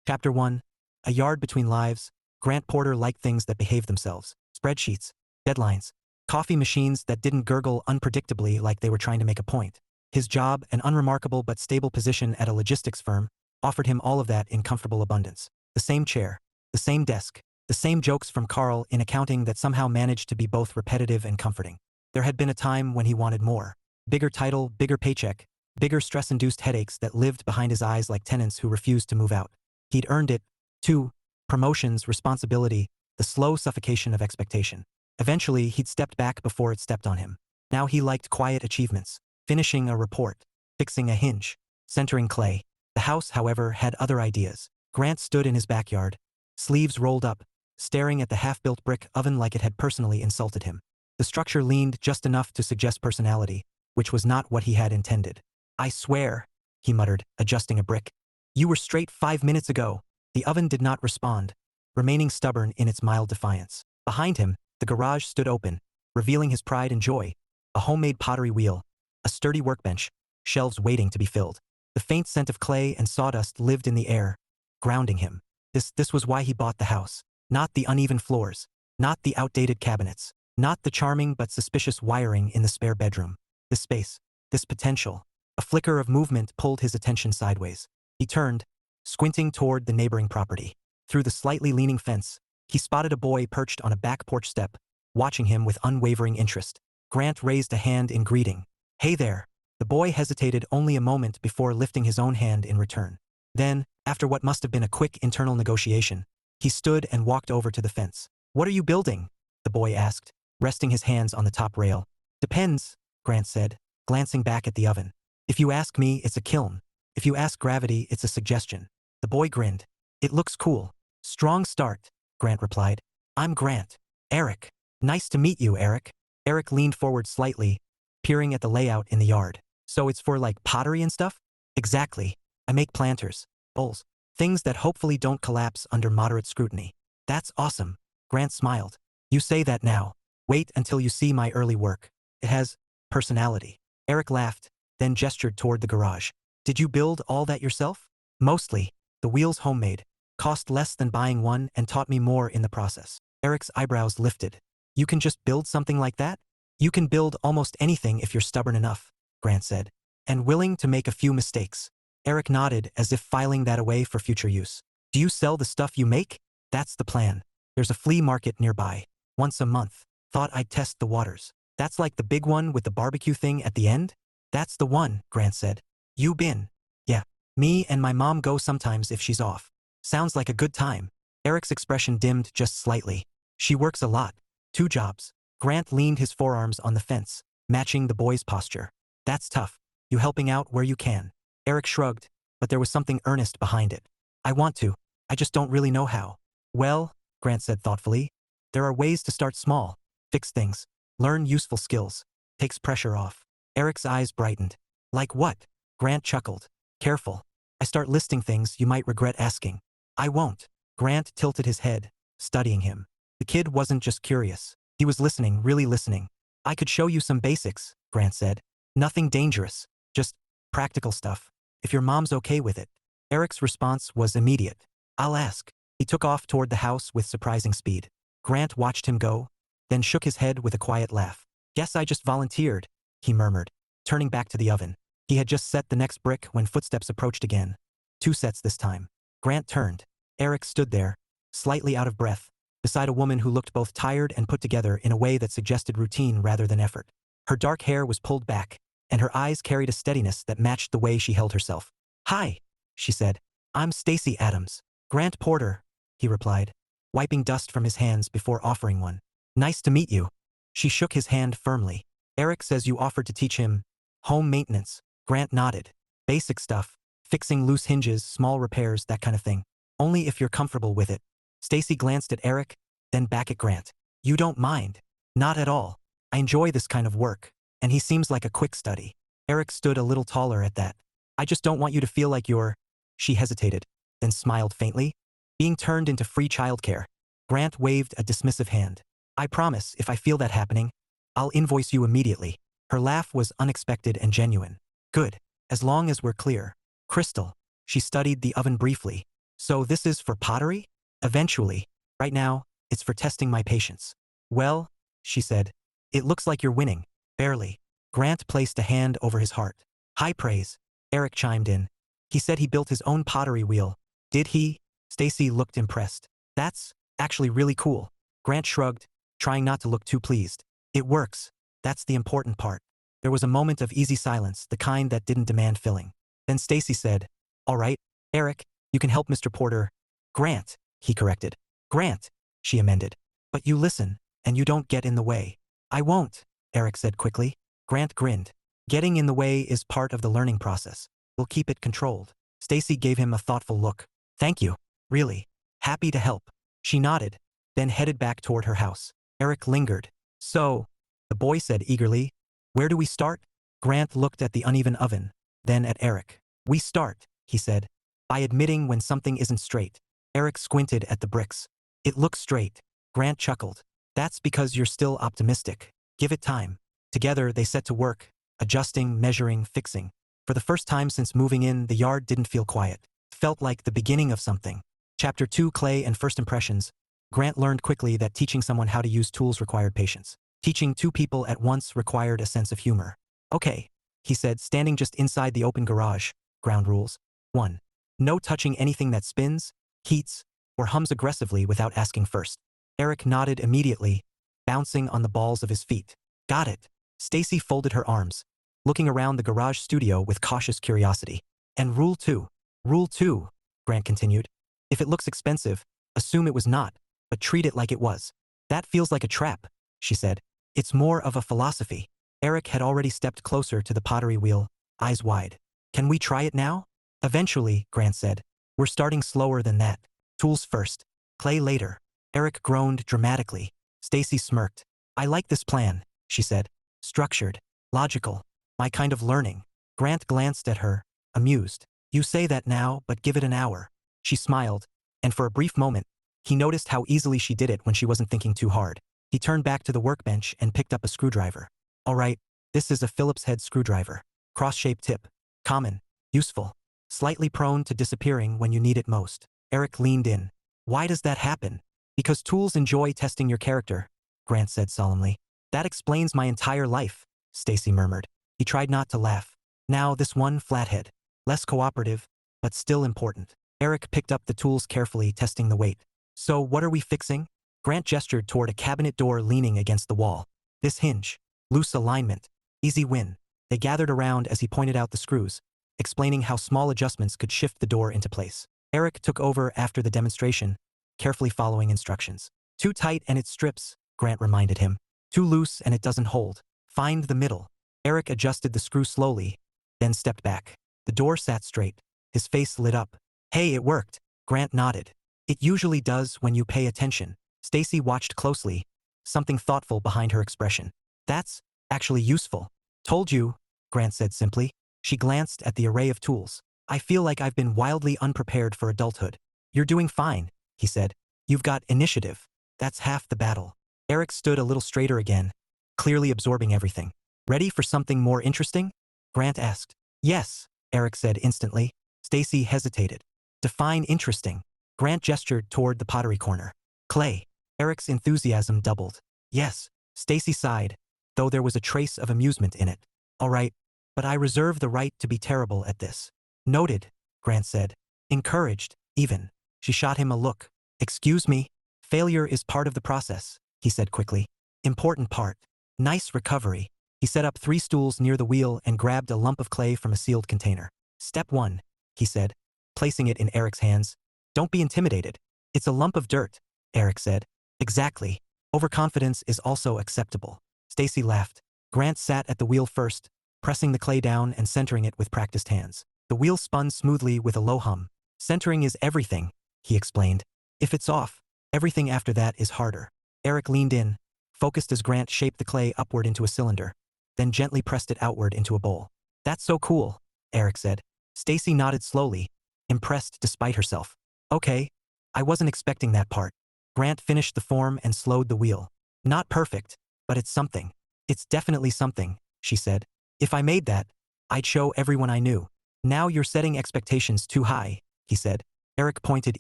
Chapter 1. A Yard Between Lives. Grant Porter liked things that behaved themselves. Spreadsheets, deadlines, coffee machines that didn't gurgle unpredictably like they were trying to make a point. His job, an unremarkable but stable position at a logistics firm, offered him all of that in comfortable abundance. The same chair, the same desk, the same jokes from Carl in accounting that somehow managed to be both repetitive and comforting. There had been a time when he wanted more. Bigger title, bigger paycheck, bigger stress-induced headaches that lived behind his eyes like tenants who refused to move out. He'd earned it, too. Promotions, responsibility, the slow suffocation of expectation. Eventually, he'd stepped back before it stepped on him. Now he liked quiet achievements, finishing a report, fixing a hinge, centering clay. The house, however, had other ideas. Grant stood in his backyard, sleeves rolled up, staring at the half-built brick oven like it had personally insulted him. The structure leaned just enough to suggest personality, which was not what he had intended. "I swear," he muttered, adjusting a brick. "You were straight 5 minutes ago." The oven did not respond, remaining stubborn in its mild defiance. Behind him, the garage stood open, revealing his pride and joy. A homemade pottery wheel, a sturdy workbench, shelves waiting to be filled. The faint scent of clay and sawdust lived in the air, grounding him. This was why he bought the house. Not the uneven floors, not the outdated cabinets, not the charming but suspicious wiring in the spare bedroom. This space, this potential. A flicker of movement pulled his attention sideways. He turned, squinting toward the neighboring property. Through the slightly leaning fence, he spotted a boy perched on a back porch step, watching him with unwavering interest. Grant raised a hand in greeting. "Hey there." The boy hesitated only a moment before lifting his own hand in return. Then, after what must have been a quick internal negotiation, he stood and walked over to the fence. "What are you building?" the boy asked, resting his hands on the top rail. "Depends," Grant said, glancing back at the oven. "If you ask me, it's a kiln. If you ask gravity, it's a suggestion." The boy grinned. "It looks cool." "Strong start," Grant replied. "I'm Grant. Eric." "Nice to meet you, Eric." Eric leaned forward slightly, peering at the layout in the yard. "So it's for like pottery and stuff?" "Exactly. I make planters, bowls, things that hopefully don't collapse under moderate scrutiny." "That's awesome." Grant smiled. "You say that now. Wait until you see my early work. It has personality." Eric laughed, then gestured toward the garage. "Did you build all that yourself?" "Mostly. The wheels homemade. Cost less than buying one and taught me more in the process." Eric's eyebrows lifted. "You can just build something like that?" "You can build almost anything if you're stubborn enough," Grant said, "and willing to make a few mistakes." Eric nodded as if filing that away for future use. "Do you sell the stuff you make?" "That's the plan. There's a flea market nearby. Once a month. Thought I'd test the waters." "That's like the big one with the barbecue thing at the end?" "That's the one," Grant said. "You been?" "Yeah. Me and my mom go sometimes if she's off." "Sounds like a good time." Eric's expression dimmed just slightly. "She works a lot. 2 jobs." Grant leaned his forearms on the fence, matching the boy's posture. "That's tough. You helping out where you can." Eric shrugged, but there was something earnest behind it. "I want to. I just don't really know how." "Well," Grant said thoughtfully, "there are ways to start small. Fix things. Learn useful skills. Takes pressure off." Eric's eyes brightened. "Like what?" Grant chuckled. "Careful. I start listing things you might regret asking." "I won't." Grant tilted his head, studying him. The kid wasn't just curious. He was listening, really listening. "I could show you some basics," Grant said. "Nothing dangerous. Just practical stuff. If your mom's okay with it." Eric's response was immediate. "I'll ask." He took off toward the house with surprising speed. Grant watched him go, then shook his head with a quiet laugh. "Guess I just volunteered," he murmured, turning back to the oven. He had just set the next brick when footsteps approached again. 2 sets this time. Grant turned. Eric stood there, slightly out of breath, beside a woman who looked both tired and put together in a way that suggested routine rather than effort. Her dark hair was pulled back, and her eyes carried a steadiness that matched the way she held herself. "Hi," she said. "I'm Stacy Adams." "Grant Porter," he replied, wiping dust from his hands before offering one. "Nice to meet you." She shook his hand firmly. "Eric says you offered to teach him home maintenance." Grant nodded. "Basic stuff. Fixing loose hinges, small repairs, that kind of thing. Only if you're comfortable with it." Stacy glanced at Eric, then back at Grant. "You don't mind?" "Not at all. I enjoy this kind of work, and he seems like a quick study." Eric stood a little taller at that. "I just don't want you to feel like you're—" She hesitated, then smiled faintly. "Being turned into free childcare." Grant waved a dismissive hand. "I promise, if I feel that happening, I'll invoice you immediately." Her laugh was unexpected and genuine. "Good. As long as we're clear." "Crystal." She studied the oven briefly. So this is for pottery? Eventually. Right now, it's for testing my patience. Well, she said, it looks like you're winning. Barely. Grant placed a hand over his heart. High praise. Eric chimed in. He said he built his own pottery wheel. Did he? Stacy looked impressed. That's actually really cool. Grant shrugged, trying not to look too pleased. It works. That's the important part. There was a moment of easy silence, the kind that didn't demand filling. Then Stacy said, all right, Eric, you can help Mr. Porter. Grant, he corrected. Grant, she amended. But you listen, and you don't get in the way. I won't, Eric said quickly. Grant grinned. Getting in the way is part of the learning process. We'll keep it controlled. Stacy gave him a thoughtful look. Thank you. Really. Happy to help. She nodded, then headed back toward her house. Eric lingered. So, the boy said eagerly, where do we start? Grant looked at the uneven oven, then at Eric. We start, he said, by admitting when something isn't straight. Eric squinted at the bricks. It looks straight. Grant chuckled. That's because you're still optimistic. Give it time. Together they set to work, adjusting, measuring, fixing. For the first time since moving in, the yard didn't feel quiet. It felt like the beginning of something. Chapter 2, Clay and First Impressions. Grant learned quickly that teaching someone how to use tools required patience. Teaching two people at once required a sense of humor. Okay, he said, standing just inside the open garage. Ground rules. 1. No touching anything that spins, heats, or hums aggressively without asking first. Eric nodded immediately, bouncing on the balls of his feet. Got it. Stacy folded her arms, looking around the garage studio with cautious curiosity. And Rule 2. Rule 2, Grant continued. If it looks expensive, assume it was not, but treat it like it was. That feels like a trap, she said. It's more of a philosophy. Eric had already stepped closer to the pottery wheel, eyes wide. Can we try it now? Eventually, Grant said. We're starting slower than that. Tools first. Clay later. Eric groaned dramatically. Stacy smirked. I like this plan, she said. Structured. Logical. My kind of learning. Grant glanced at her, amused. You say that now, but give it an hour. She smiled, and for a brief moment, he noticed how easily she did it when she wasn't thinking too hard. He turned back to the workbench and picked up a screwdriver. All right, this is a Phillips head screwdriver. Cross-shaped tip. Common. Useful. Slightly prone to disappearing when you need it most. Eric leaned in. Why does that happen? Because tools enjoy testing your character, Grant said solemnly. That explains my entire life, Stacy murmured. He tried not to laugh. Now this one flathead. Less cooperative, but still important. Eric picked up the tools carefully, testing the weight. So what are we fixing? Grant gestured toward a cabinet door leaning against the wall. This hinge. Loose alignment. Easy win. They gathered around as he pointed out the screws, explaining how small adjustments could shift the door into place. Eric took over after the demonstration, carefully following instructions. Too tight and it strips, Grant reminded him. Too loose and it doesn't hold. Find the middle. Eric adjusted the screw slowly, then stepped back. The door sat straight. His face lit up. Hey, it worked. Grant nodded. It usually does when you pay attention. Stacy watched closely, something thoughtful behind her expression. That's actually useful. Told you, Grant said simply. She glanced at the array of tools. I feel like I've been wildly unprepared for adulthood. You're doing fine, he said. You've got initiative. That's half the battle. Eric stood a little straighter again, clearly absorbing everything. Ready for something more interesting? Grant asked. Yes, Eric said instantly. Stacy hesitated. Define interesting. Grant gestured toward the pottery corner. Clay. Eric's enthusiasm doubled. Yes, Stacy sighed, though there was a trace of amusement in it. All right, but I reserve the right to be terrible at this. Noted, Grant said. Encouraged, even. She shot him a look. Excuse me? Failure is part of the process, he said quickly. Important part. Nice recovery. He set up 3 stools near the wheel and grabbed a lump of clay from a sealed container. Step 1, he said, placing it in Eric's hands. Don't be intimidated. It's a lump of dirt, Eric said. Exactly. Overconfidence is also acceptable. Stacy laughed. Grant sat at the wheel first, pressing the clay down and centering it with practiced hands. The wheel spun smoothly with a low hum. Centering is everything, he explained. If it's off, everything after that is harder. Eric leaned in, focused as Grant shaped the clay upward into a cylinder, then gently pressed it outward into a bowl. That's so cool, Eric said. Stacy nodded slowly, impressed despite herself. Okay, I wasn't expecting that part. Grant finished the form and slowed the wheel. Not perfect, but it's something. It's definitely something, she said. If I made that, I'd show everyone I knew. Now you're setting expectations too high, he said. Eric pointed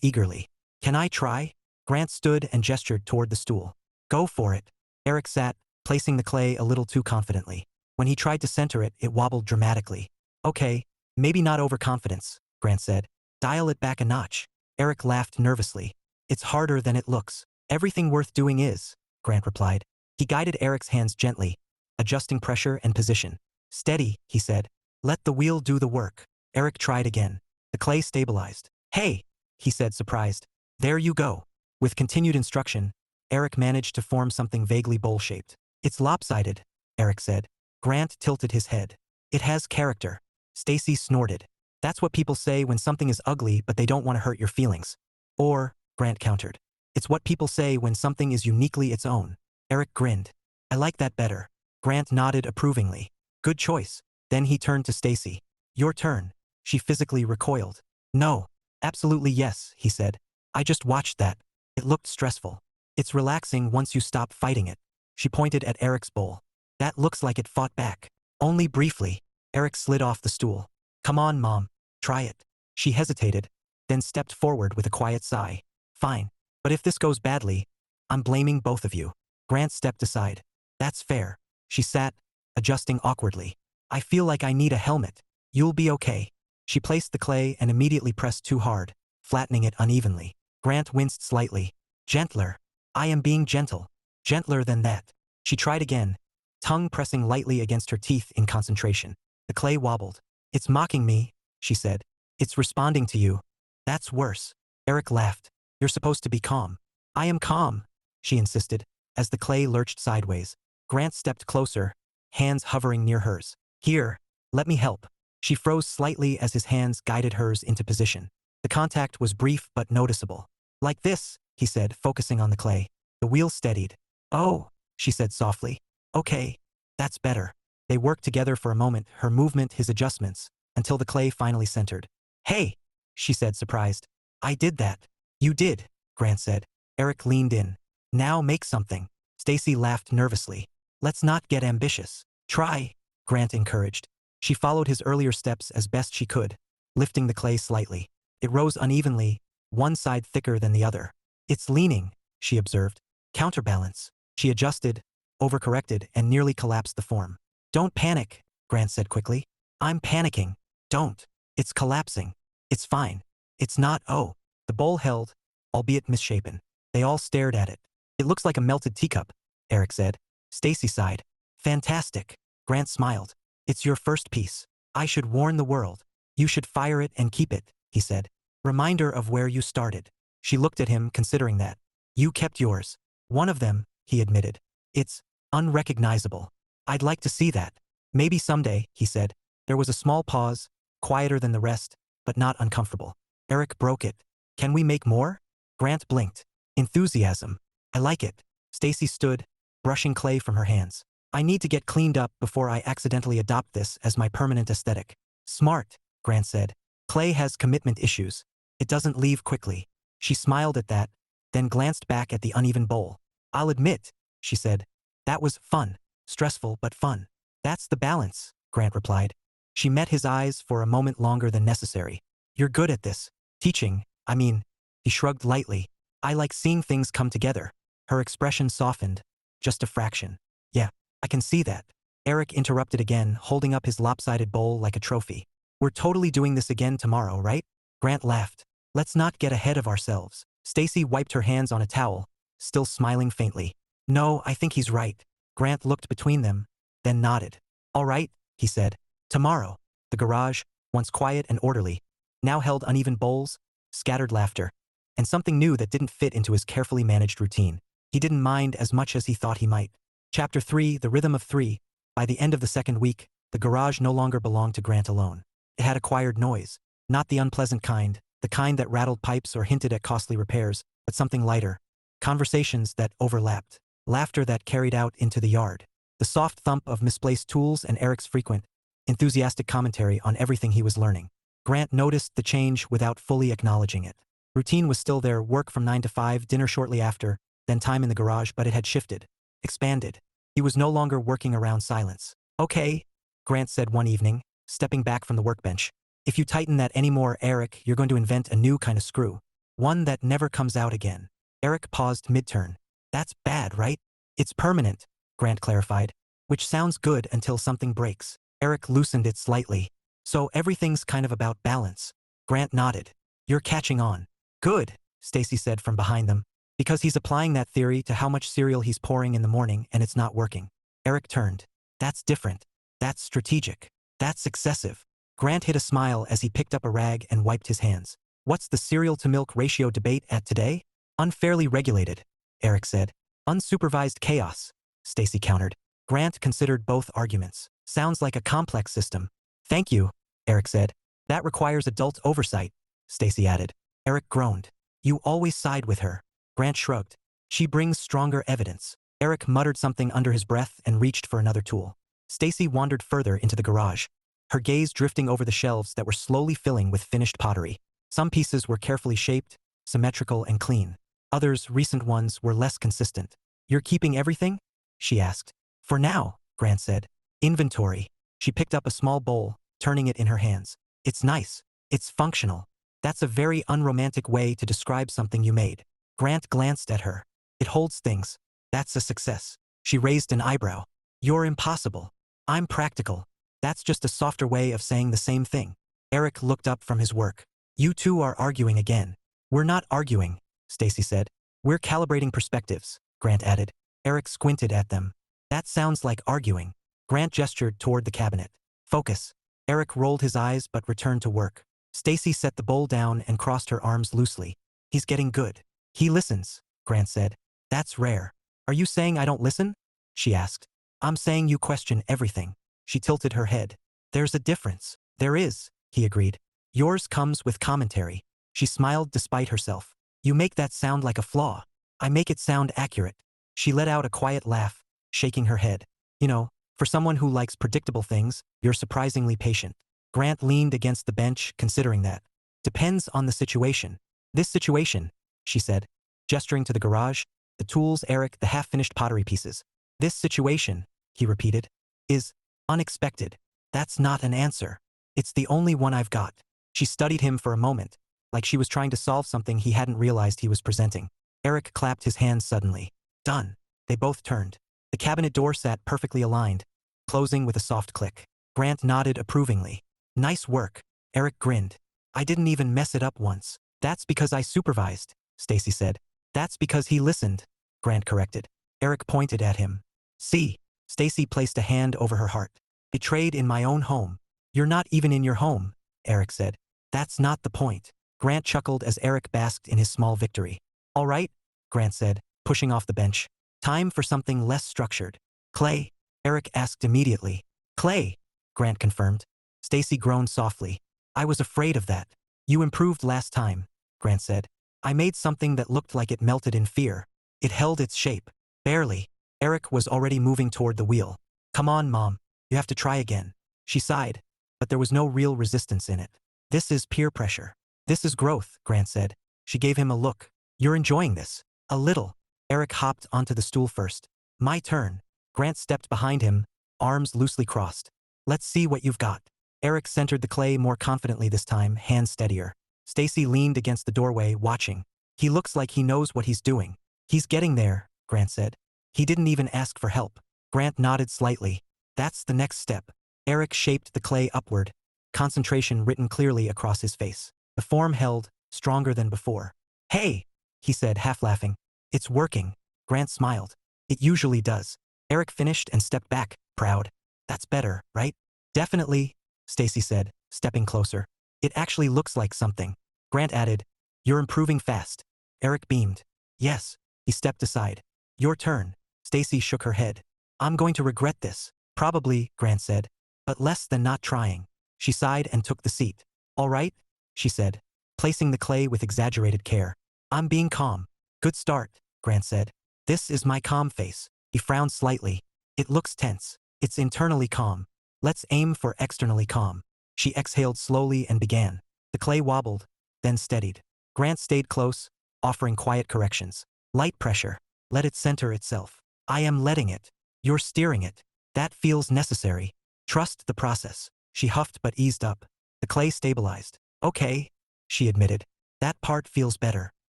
eagerly. Can I try? Grant stood and gestured toward the stool. Go for it. Eric sat, placing the clay a little too confidently. When he tried to center it, it wobbled dramatically. Okay, maybe not overconfidence, Grant said. Dial it back a notch. Eric laughed nervously. It's harder than it looks. Everything worth doing is, Grant replied. He guided Eric's hands gently, adjusting pressure and position. Steady, he said. Let the wheel do the work. Eric tried again. The clay stabilized. Hey, he said, surprised. There you go. With continued instruction, Eric managed to form something vaguely bowl-shaped. It's lopsided, Eric said. Grant tilted his head. It has character. Stacy snorted. That's what people say when something is ugly but they don't want to hurt your feelings. Or, Grant countered. It's what people say when something is uniquely its own. Eric grinned. I like that better. Grant nodded approvingly. Good choice. Then he turned to Stacy. Your turn. She physically recoiled. No. Absolutely yes, he said. I just watched that. It looked stressful. It's relaxing once you stop fighting it. She pointed at Eric's bowl. That looks like it fought back. Only briefly. Eric slid off the stool. Come on, Mom. Try it. She hesitated, then stepped forward with a quiet sigh. Fine. But if this goes badly, I'm blaming both of you. Grant stepped aside. That's fair. She sat, adjusting awkwardly. I feel like I need a helmet. You'll be okay. She placed the clay and immediately pressed too hard, flattening it unevenly. Grant winced slightly. Gentler. I am being gentle. Gentler than that. She tried again, tongue pressing lightly against her teeth in concentration. The clay wobbled. It's mocking me, she said. It's responding to you. That's worse. Eric laughed. You're supposed to be calm. I am calm, she insisted, as the clay lurched sideways. Grant stepped closer, hands hovering near hers. Here, let me help. She froze slightly as his hands guided hers into position. The contact was brief but noticeable. Like this, he said, focusing on the clay. The wheel steadied. Oh, she said softly. Okay, that's better. They worked together for a moment, her movement, his adjustments, until the clay finally centered. Hey, she said, surprised. I did that. You did, Grant said. Eric leaned in. Now make something. Stacy laughed nervously. Let's not get ambitious. Try, Grant encouraged. She followed his earlier steps as best she could, lifting the clay slightly. It rose unevenly, one side thicker than the other. It's leaning, she observed. Counterbalance. She adjusted, overcorrected, and nearly collapsed the form. Don't panic, Grant said quickly. I'm panicking. Don't. It's collapsing. It's fine. It's not. Oh. The bowl held, albeit misshapen. They all stared at it. It looks like a melted teacup, Eric said. Stacy sighed. Fantastic. Grant smiled. It's your first piece. I should warn the world. You should fire it and keep it, he said. Reminder of where you started. She looked at him, considering that. You kept yours. One of them, he admitted. It's unrecognizable. I'd like to see that. Maybe someday, he said. There was a small pause, quieter than the rest, but not uncomfortable. Eric broke it. Can we make more? Grant blinked. Enthusiasm. I like it. Stacy stood, brushing clay from her hands. I need to get cleaned up before I accidentally adopt this as my permanent aesthetic. Smart, Grant said. Clay has commitment issues. It doesn't leave quickly. She smiled at that, then glanced back at the uneven bowl. I'll admit, she said. That was fun. Stressful but fun. That's the balance, Grant replied. She met his eyes for a moment longer than necessary. You're good at this. Teaching, I mean. He shrugged lightly. I like seeing things come together. Her expression softened. Just a fraction. Yeah, I can see that. Eric interrupted again, holding up his lopsided bowl like a trophy. We're totally doing this again tomorrow, right? Grant laughed. Let's not get ahead of ourselves. Stacy wiped her hands on a towel, still smiling faintly. No, I think he's right. Grant looked between them, then nodded. All right, he said. Tomorrow. The garage, once quiet and orderly, now held uneven bowls, scattered laughter, and something new that didn't fit into his carefully managed routine. He didn't mind as much as he thought he might. Chapter 3, The Rhythm of Three. By the end of the second week, the garage no longer belonged to Grant alone. It had acquired noise, not the unpleasant kind, the kind that rattled pipes or hinted at costly repairs, but something lighter. Conversations that overlapped, laughter that carried out into the yard, the soft thump of misplaced tools and Eric's frequent, enthusiastic commentary on everything he was learning. Grant noticed the change without fully acknowledging it. Routine was still there, work from 9 to 5, dinner shortly after, then time in the garage, but it had shifted, expanded. He was no longer working around silence. Okay, Grant said one evening, stepping back from the workbench. If you tighten that anymore, Eric, you're going to invent a new kind of screw. One that never comes out again. Eric paused mid-turn. That's bad, right? It's permanent, Grant clarified. Which sounds good until something breaks. Eric loosened it slightly. So everything's kind of about balance. Grant nodded. You're catching on. Good, Stacy said from behind them. Because he's applying that theory to how much cereal he's pouring in the morning and it's not working. Eric turned. That's different. That's strategic. That's excessive. Grant hid a smile as he picked up a rag and wiped his hands. What's the cereal-to-milk ratio debate at today? Unfairly regulated, Eric said. Unsupervised chaos, Stacy countered. Grant considered both arguments. Sounds like a complex system. Thank you, Eric said. That requires adult oversight, Stacy added. Eric groaned. You always side with her. Grant shrugged. She brings stronger evidence. Eric muttered something under his breath and reached for another tool. Stacy wandered further into the garage, her gaze drifting over the shelves that were slowly filling with finished pottery. Some pieces were carefully shaped, symmetrical and clean. Others, recent ones, were less consistent. You're keeping everything? She asked. For now, Grant said. Inventory. She picked up a small bowl, turning it in her hands. It's nice. It's functional. That's a very unromantic way to describe something you made. Grant glanced at her. It holds things. That's a success. She raised an eyebrow. You're impossible. I'm practical. That's just a softer way of saying the same thing. Eric looked up from his work. You two are arguing again. We're not arguing, Stacy said. We're calibrating perspectives, Grant added. Eric squinted at them. That sounds like arguing. Grant gestured toward the cabinet. Focus. Eric rolled his eyes but returned to work. Stacy set the bowl down and crossed her arms loosely. He's getting good. He listens, Grant said. That's rare. Are you saying I don't listen? She asked. I'm saying you question everything. She tilted her head. There's a difference. There is, he agreed. Yours comes with commentary. She smiled despite herself. You make that sound like a flaw. I make it sound accurate. She let out a quiet laugh, shaking her head. You know, for someone who likes predictable things, you're surprisingly patient. Grant leaned against the bench, considering that. Depends on the situation. This situation, she said, gesturing to the garage, the tools, Eric, the half-finished pottery pieces. This situation, he repeated, is unexpected. That's not an answer. It's the only one I've got. She studied him for a moment, like she was trying to solve something he hadn't realized he was presenting. Eric clapped his hands suddenly. Done. They both turned. The cabinet door sat perfectly aligned, closing with a soft click. Grant nodded approvingly. Nice work. Eric grinned. I didn't even mess it up once. That's because I supervised, Stacy said. That's because he listened, Grant corrected. Eric pointed at him. See. Stacy placed a hand over her heart. Betrayed in my own home. You're not even in your home, Eric said. That's not the point. Grant chuckled as Eric basked in his small victory. All right, Grant said, pushing off the bench. Time for something less structured. Clay? Eric asked immediately. Clay, Grant confirmed. Stacy groaned softly. I was afraid of that. You improved last time, Grant said. I made something that looked like it melted in fear. It held its shape. Barely. Eric was already moving toward the wheel. Come on, Mom. You have to try again. She sighed, but there was no real resistance in it. This is peer pressure. This is growth, Grant said. She gave him a look. You're enjoying this. A little. Eric hopped onto the stool first. My turn. Grant stepped behind him, arms loosely crossed. Let's see what you've got. Eric centered the clay more confidently this time, hands steadier. Stacy leaned against the doorway, watching. He looks like he knows what he's doing. He's getting there, Grant said. He didn't even ask for help. Grant nodded slightly. That's the next step. Eric shaped the clay upward, concentration written clearly across his face. The form held, stronger than before. Hey, he said, half laughing. It's working. Grant smiled. It usually does. Eric finished and stepped back, proud. That's better, right? Definitely, Stacy said, stepping closer. It actually looks like something. Grant added, you're improving fast. Eric beamed. Yes. He stepped aside. Your turn. Stacy shook her head. I'm going to regret this. Probably, Grant said. But less than not trying. She sighed and took the seat. All right, she said, placing the clay with exaggerated care. I'm being calm. Good start, Grant said. This is my calm face. He frowned slightly. It looks tense. It's internally calm. Let's aim for externally calm. She exhaled slowly and began. The clay wobbled, then steadied. Grant stayed close, offering quiet corrections. Light pressure. Let it center itself. I am letting it. You're steering it. That feels necessary. Trust the process. She huffed but eased up. The clay stabilized. Okay, she admitted. That part feels better.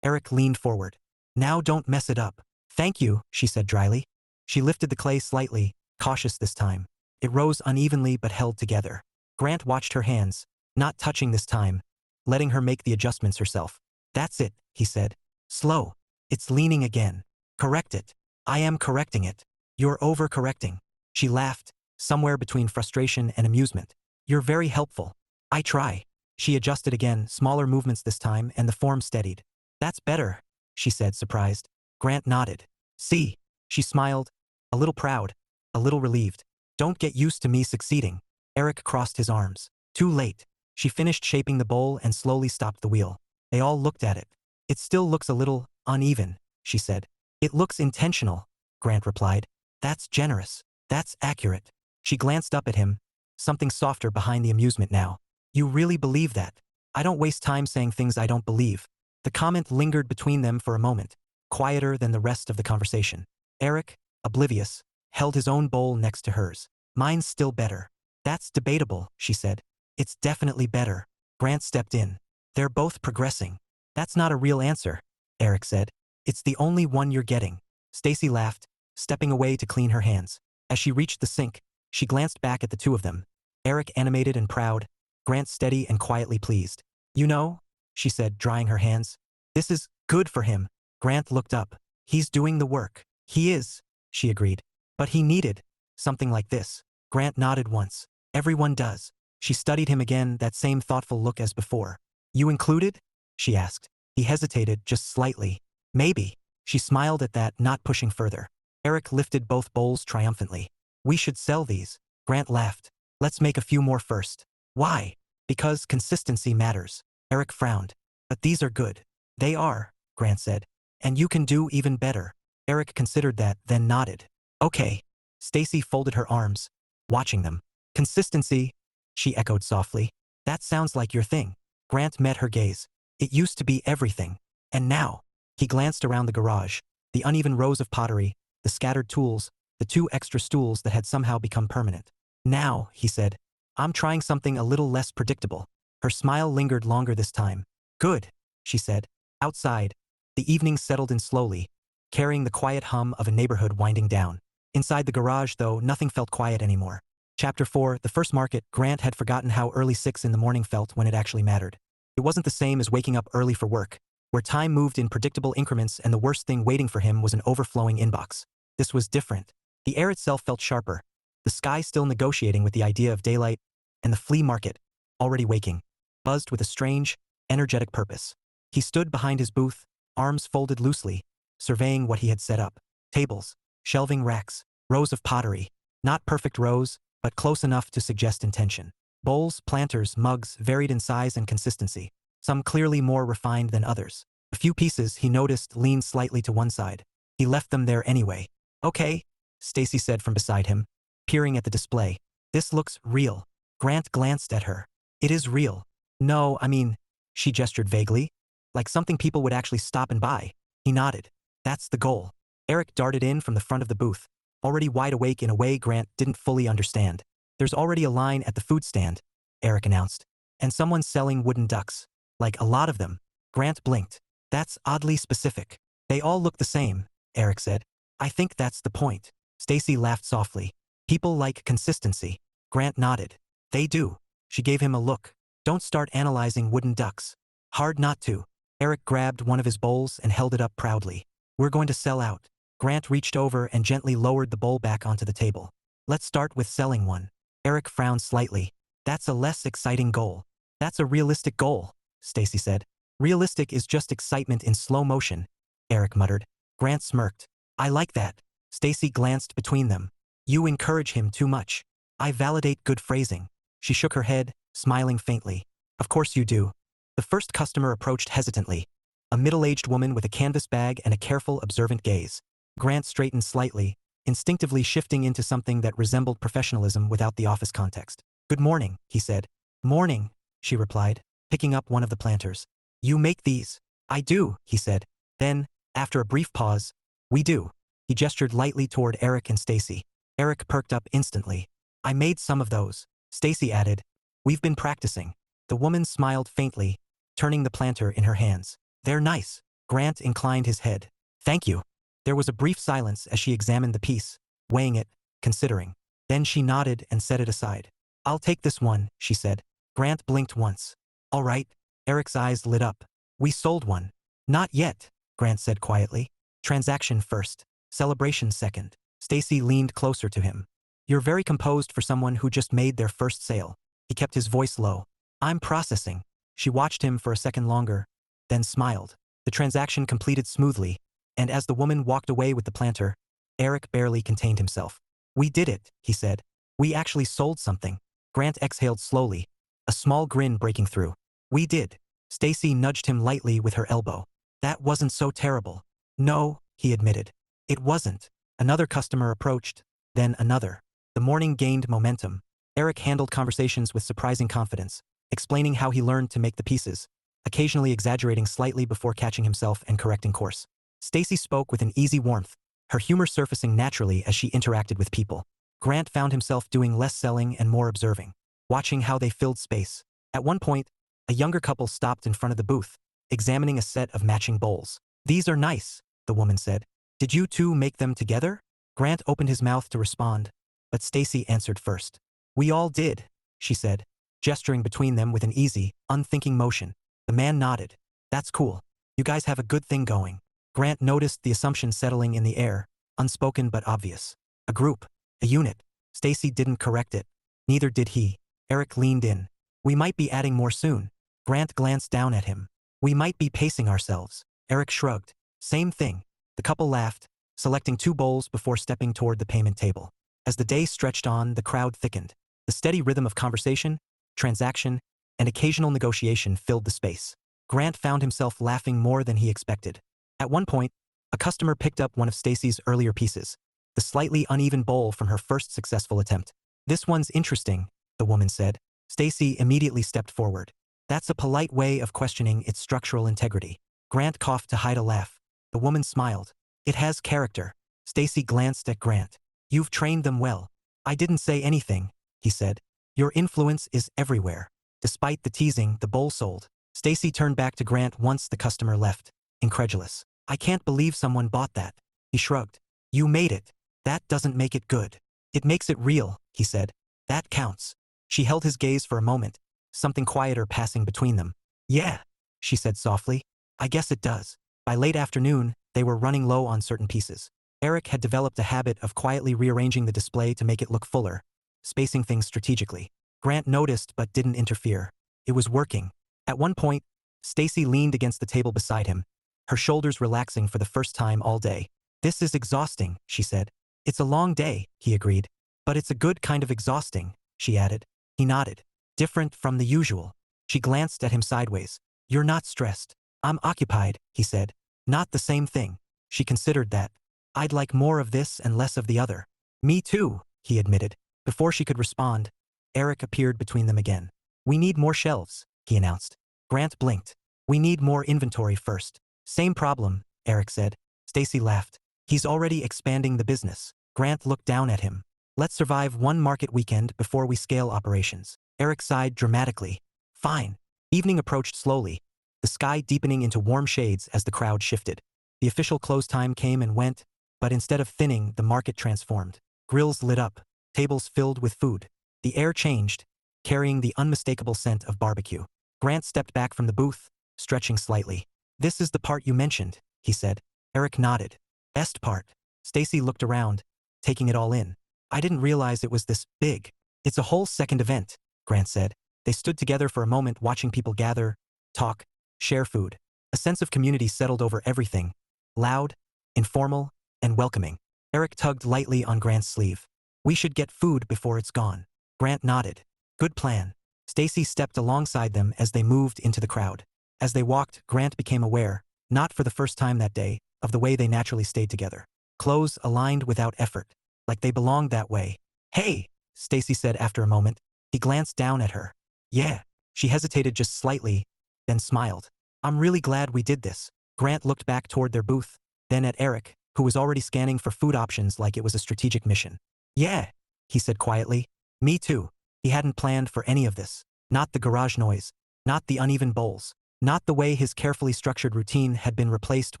Eric leaned forward. Now don't mess it up. Thank you, she said dryly. She lifted the clay slightly, cautious this time. It rose unevenly but held together. Grant watched her hands, not touching this time, letting her make the adjustments herself. That's it, he said. Slow. It's leaning again. Correct it. I am correcting it. You're overcorrecting. She laughed, somewhere between frustration and amusement. You're very helpful. I try. She adjusted again, smaller movements this time, and the form steadied. That's better, she said, surprised. Grant nodded. See. She smiled, a little proud, a little relieved. Don't get used to me succeeding. Eric crossed his arms. Too late. She finished shaping the bowl and slowly stopped the wheel. They all looked at it. It still looks a little uneven, she said. It looks intentional, Grant replied. That's generous. That's accurate. She glanced up at him, something softer behind the amusement now. You really believe that? I don't waste time saying things I don't believe. The comment lingered between them for a moment, quieter than the rest of the conversation. Eric, oblivious, held his own bowl next to hers. Mine's still better. That's debatable, she said. It's definitely better. Grant stepped in. They're both progressing. That's not a real answer, Eric said. It's the only one you're getting. Stacy laughed, stepping away to clean her hands. As she reached the sink, she glanced back at the two of them. Eric animated and proud, Grant steady and quietly pleased. You know, she said, drying her hands. This is good for him. Grant looked up. He's doing the work. He is, she agreed. But he needed something like this. Grant nodded once. Everyone does. She studied him again, that same thoughtful look as before. You included? She asked. He hesitated, just slightly. Maybe. She smiled at that, not pushing further. Eric lifted both bowls triumphantly. We should sell these. Grant laughed. Let's make a few more first. Why? Because consistency matters. Eric frowned. But these are good. They are, Grant said. And you can do even better. Eric considered that, then nodded. Okay. Stacy folded her arms, watching them. Consistency, she echoed softly. That sounds like your thing. Grant met her gaze. It used to be everything. And now, he glanced around the garage, the uneven rows of pottery, the scattered tools, the 2 extra stools that had somehow become permanent. Now, he said, I'm trying something a little less predictable. Her smile lingered longer this time. Good, she said. Outside, the evening settled in slowly, carrying the quiet hum of a neighborhood winding down. Inside the garage, though, nothing felt quiet anymore. Chapter 4, the first market. Grant had forgotten how early 6 in the morning felt when it actually mattered. It wasn't the same as waking up early for work, where time moved in predictable increments and the worst thing waiting for him was an overflowing inbox. This was different. The air itself felt sharper, the sky still negotiating with the idea of daylight, and the flea market, already waking, buzzed with a strange, energetic purpose. He stood behind his booth, arms folded loosely, surveying what he had set up. Tables, shelving racks, rows of pottery. Not perfect rows, but close enough to suggest intention. Bowls, planters, mugs varied in size and consistency, some clearly more refined than others. A few pieces, he noticed, leaned slightly to one side. He left them there anyway. Okay, Stacy said from beside him, peering at the display. This looks real. Grant glanced at her. It is real. No, I mean, she gestured vaguely, like something people would actually stop and buy. He nodded. That's the goal. Eric darted in from the front of the booth, already wide awake in a way Grant didn't fully understand. There's already a line at the food stand, Eric announced. And someone's selling wooden ducks. Like a lot of them. Grant blinked. That's oddly specific. They all look the same, Eric said. I think that's the point. Stacy laughed softly. People like consistency. Grant nodded. They do. She gave him a look. Don't start analyzing wooden ducks. Hard not to. Eric grabbed one of his bowls and held it up proudly. We're going to sell out. Grant reached over and gently lowered the bowl back onto the table. Let's start with selling one. Eric frowned slightly. That's a less exciting goal. That's a realistic goal, Stacy said. Realistic is just excitement in slow motion, Eric muttered. Grant smirked. I like that. Stacy glanced between them. You encourage him too much. I validate good phrasing. She shook her head, smiling faintly. Of course you do. The first customer approached hesitantly. A middle-aged woman with a canvas bag and a careful, observant gaze. Grant straightened slightly, instinctively shifting into something that resembled professionalism without the office context. Good morning, he said. Morning, she replied, picking up one of the planters. You make these? I do, he said. Then, after a brief pause, we do. He gestured lightly toward Eric and Stacy. Eric perked up instantly. I made some of those, Stacy added. We've been practicing. The woman smiled faintly, turning the planter in her hands. They're nice. Grant inclined his head. Thank you. There was a brief silence as she examined the piece, weighing it, considering. Then she nodded and set it aside. I'll take this one, she said. Grant blinked once. All right. Eric's eyes lit up. We sold one. Not yet, Grant said quietly. Transaction first. Celebration second. Stacy leaned closer to him. You're very composed for someone who just made their first sale. He kept his voice low. I'm processing. She watched him for a second longer, then smiled. The transaction completed smoothly, and as the woman walked away with the planter, Eric barely contained himself. We did it, he said. We actually sold something. Grant exhaled slowly, a small grin breaking through. We did. Stacy nudged him lightly with her elbow. That wasn't so terrible. No, he admitted. It wasn't. Another customer approached, then another. The morning gained momentum. Eric handled conversations with surprising confidence, explaining how he learned to make the pieces, occasionally exaggerating slightly before catching himself and correcting course. Stacy spoke with an easy warmth, her humor surfacing naturally as she interacted with people. Grant found himself doing less selling and more observing, watching how they filled space. At one point, a younger couple stopped in front of the booth, examining a set of matching bowls. These are nice, the woman said. Did you two make them together? Grant opened his mouth to respond, but Stacy answered first. We all did, she said, gesturing between them with an easy, unthinking motion. The man nodded. That's cool. You guys have a good thing going. Grant noticed the assumption settling in the air, unspoken but obvious. A group. A unit. Stacy didn't correct it. Neither did he. Eric leaned in. We might be adding more soon. Grant glanced down at him. We might be pacing ourselves. Eric shrugged. Same thing. The couple laughed, selecting 2 bowls before stepping toward the payment table. As the day stretched on, the crowd thickened. The steady rhythm of conversation, transaction, and occasional negotiation filled the space. Grant found himself laughing more than he expected. At one point, a customer picked up one of Stacy's earlier pieces, the slightly uneven bowl from her first successful attempt. This one's interesting, the woman said. Stacy immediately stepped forward. That's a polite way of questioning its structural integrity. Grant coughed to hide a laugh. The woman smiled. It has character. Stacy glanced at Grant. You've trained them well. I didn't say anything, he said. Your influence is everywhere. Despite the teasing, the bowl sold. Stacy turned back to Grant once the customer left, incredulous. I can't believe someone bought that. He shrugged. You made it. That doesn't make it good. It makes it real, he said. That counts. She held his gaze for a moment, something quieter passing between them. Yeah, she said softly. I guess it does. By late afternoon, they were running low on certain pieces. Eric had developed a habit of quietly rearranging the display to make it look fuller, spacing things strategically. Grant noticed but didn't interfere. It was working. At one point, Stacy leaned against the table beside him, her shoulders relaxing for the first time all day. This is exhausting, she said. It's a long day, he agreed. But it's a good kind of exhausting, she added. He nodded. Different from the usual. She glanced at him sideways. You're not stressed. I'm occupied, he said. Not the same thing. She considered that. I'd like more of this and less of the other. Me too, he admitted. Before she could respond, Eric appeared between them again. We need more shelves, he announced. Grant blinked. We need more inventory first. Same problem, Eric said. Stacy laughed. He's already expanding the business. Grant looked down at him. Let's survive one market weekend before we scale operations. Eric sighed dramatically. Fine. Evening approached slowly, the sky deepening into warm shades as the crowd shifted. The official close time came and went, but instead of thinning, the market transformed. Grills lit up, tables filled with food. The air changed, carrying the unmistakable scent of barbecue. Grant stepped back from the booth, stretching slightly. This is the part you mentioned, he said. Eric nodded. Best part. Stacy looked around, taking it all in. I didn't realize it was this big. It's a whole second event, Grant said. They stood together for a moment watching people gather, talk, share food. A sense of community settled over everything. Loud, informal, and welcoming. Eric tugged lightly on Grant's sleeve. We should get food before it's gone. Grant nodded. Good plan. Stacy stepped alongside them as they moved into the crowd. As they walked, Grant became aware, not for the first time that day, of the way they naturally stayed together. Clothes aligned without effort, like they belonged that way. Hey, Stacy said after a moment. He glanced down at her. Yeah. She hesitated just slightly, then smiled. I'm really glad we did this. Grant looked back toward their booth, then at Eric, who was already scanning for food options like it was a strategic mission. Yeah, he said quietly. Me too. He hadn't planned for any of this. Not the garage noise, not the uneven bowls, not the way his carefully structured routine had been replaced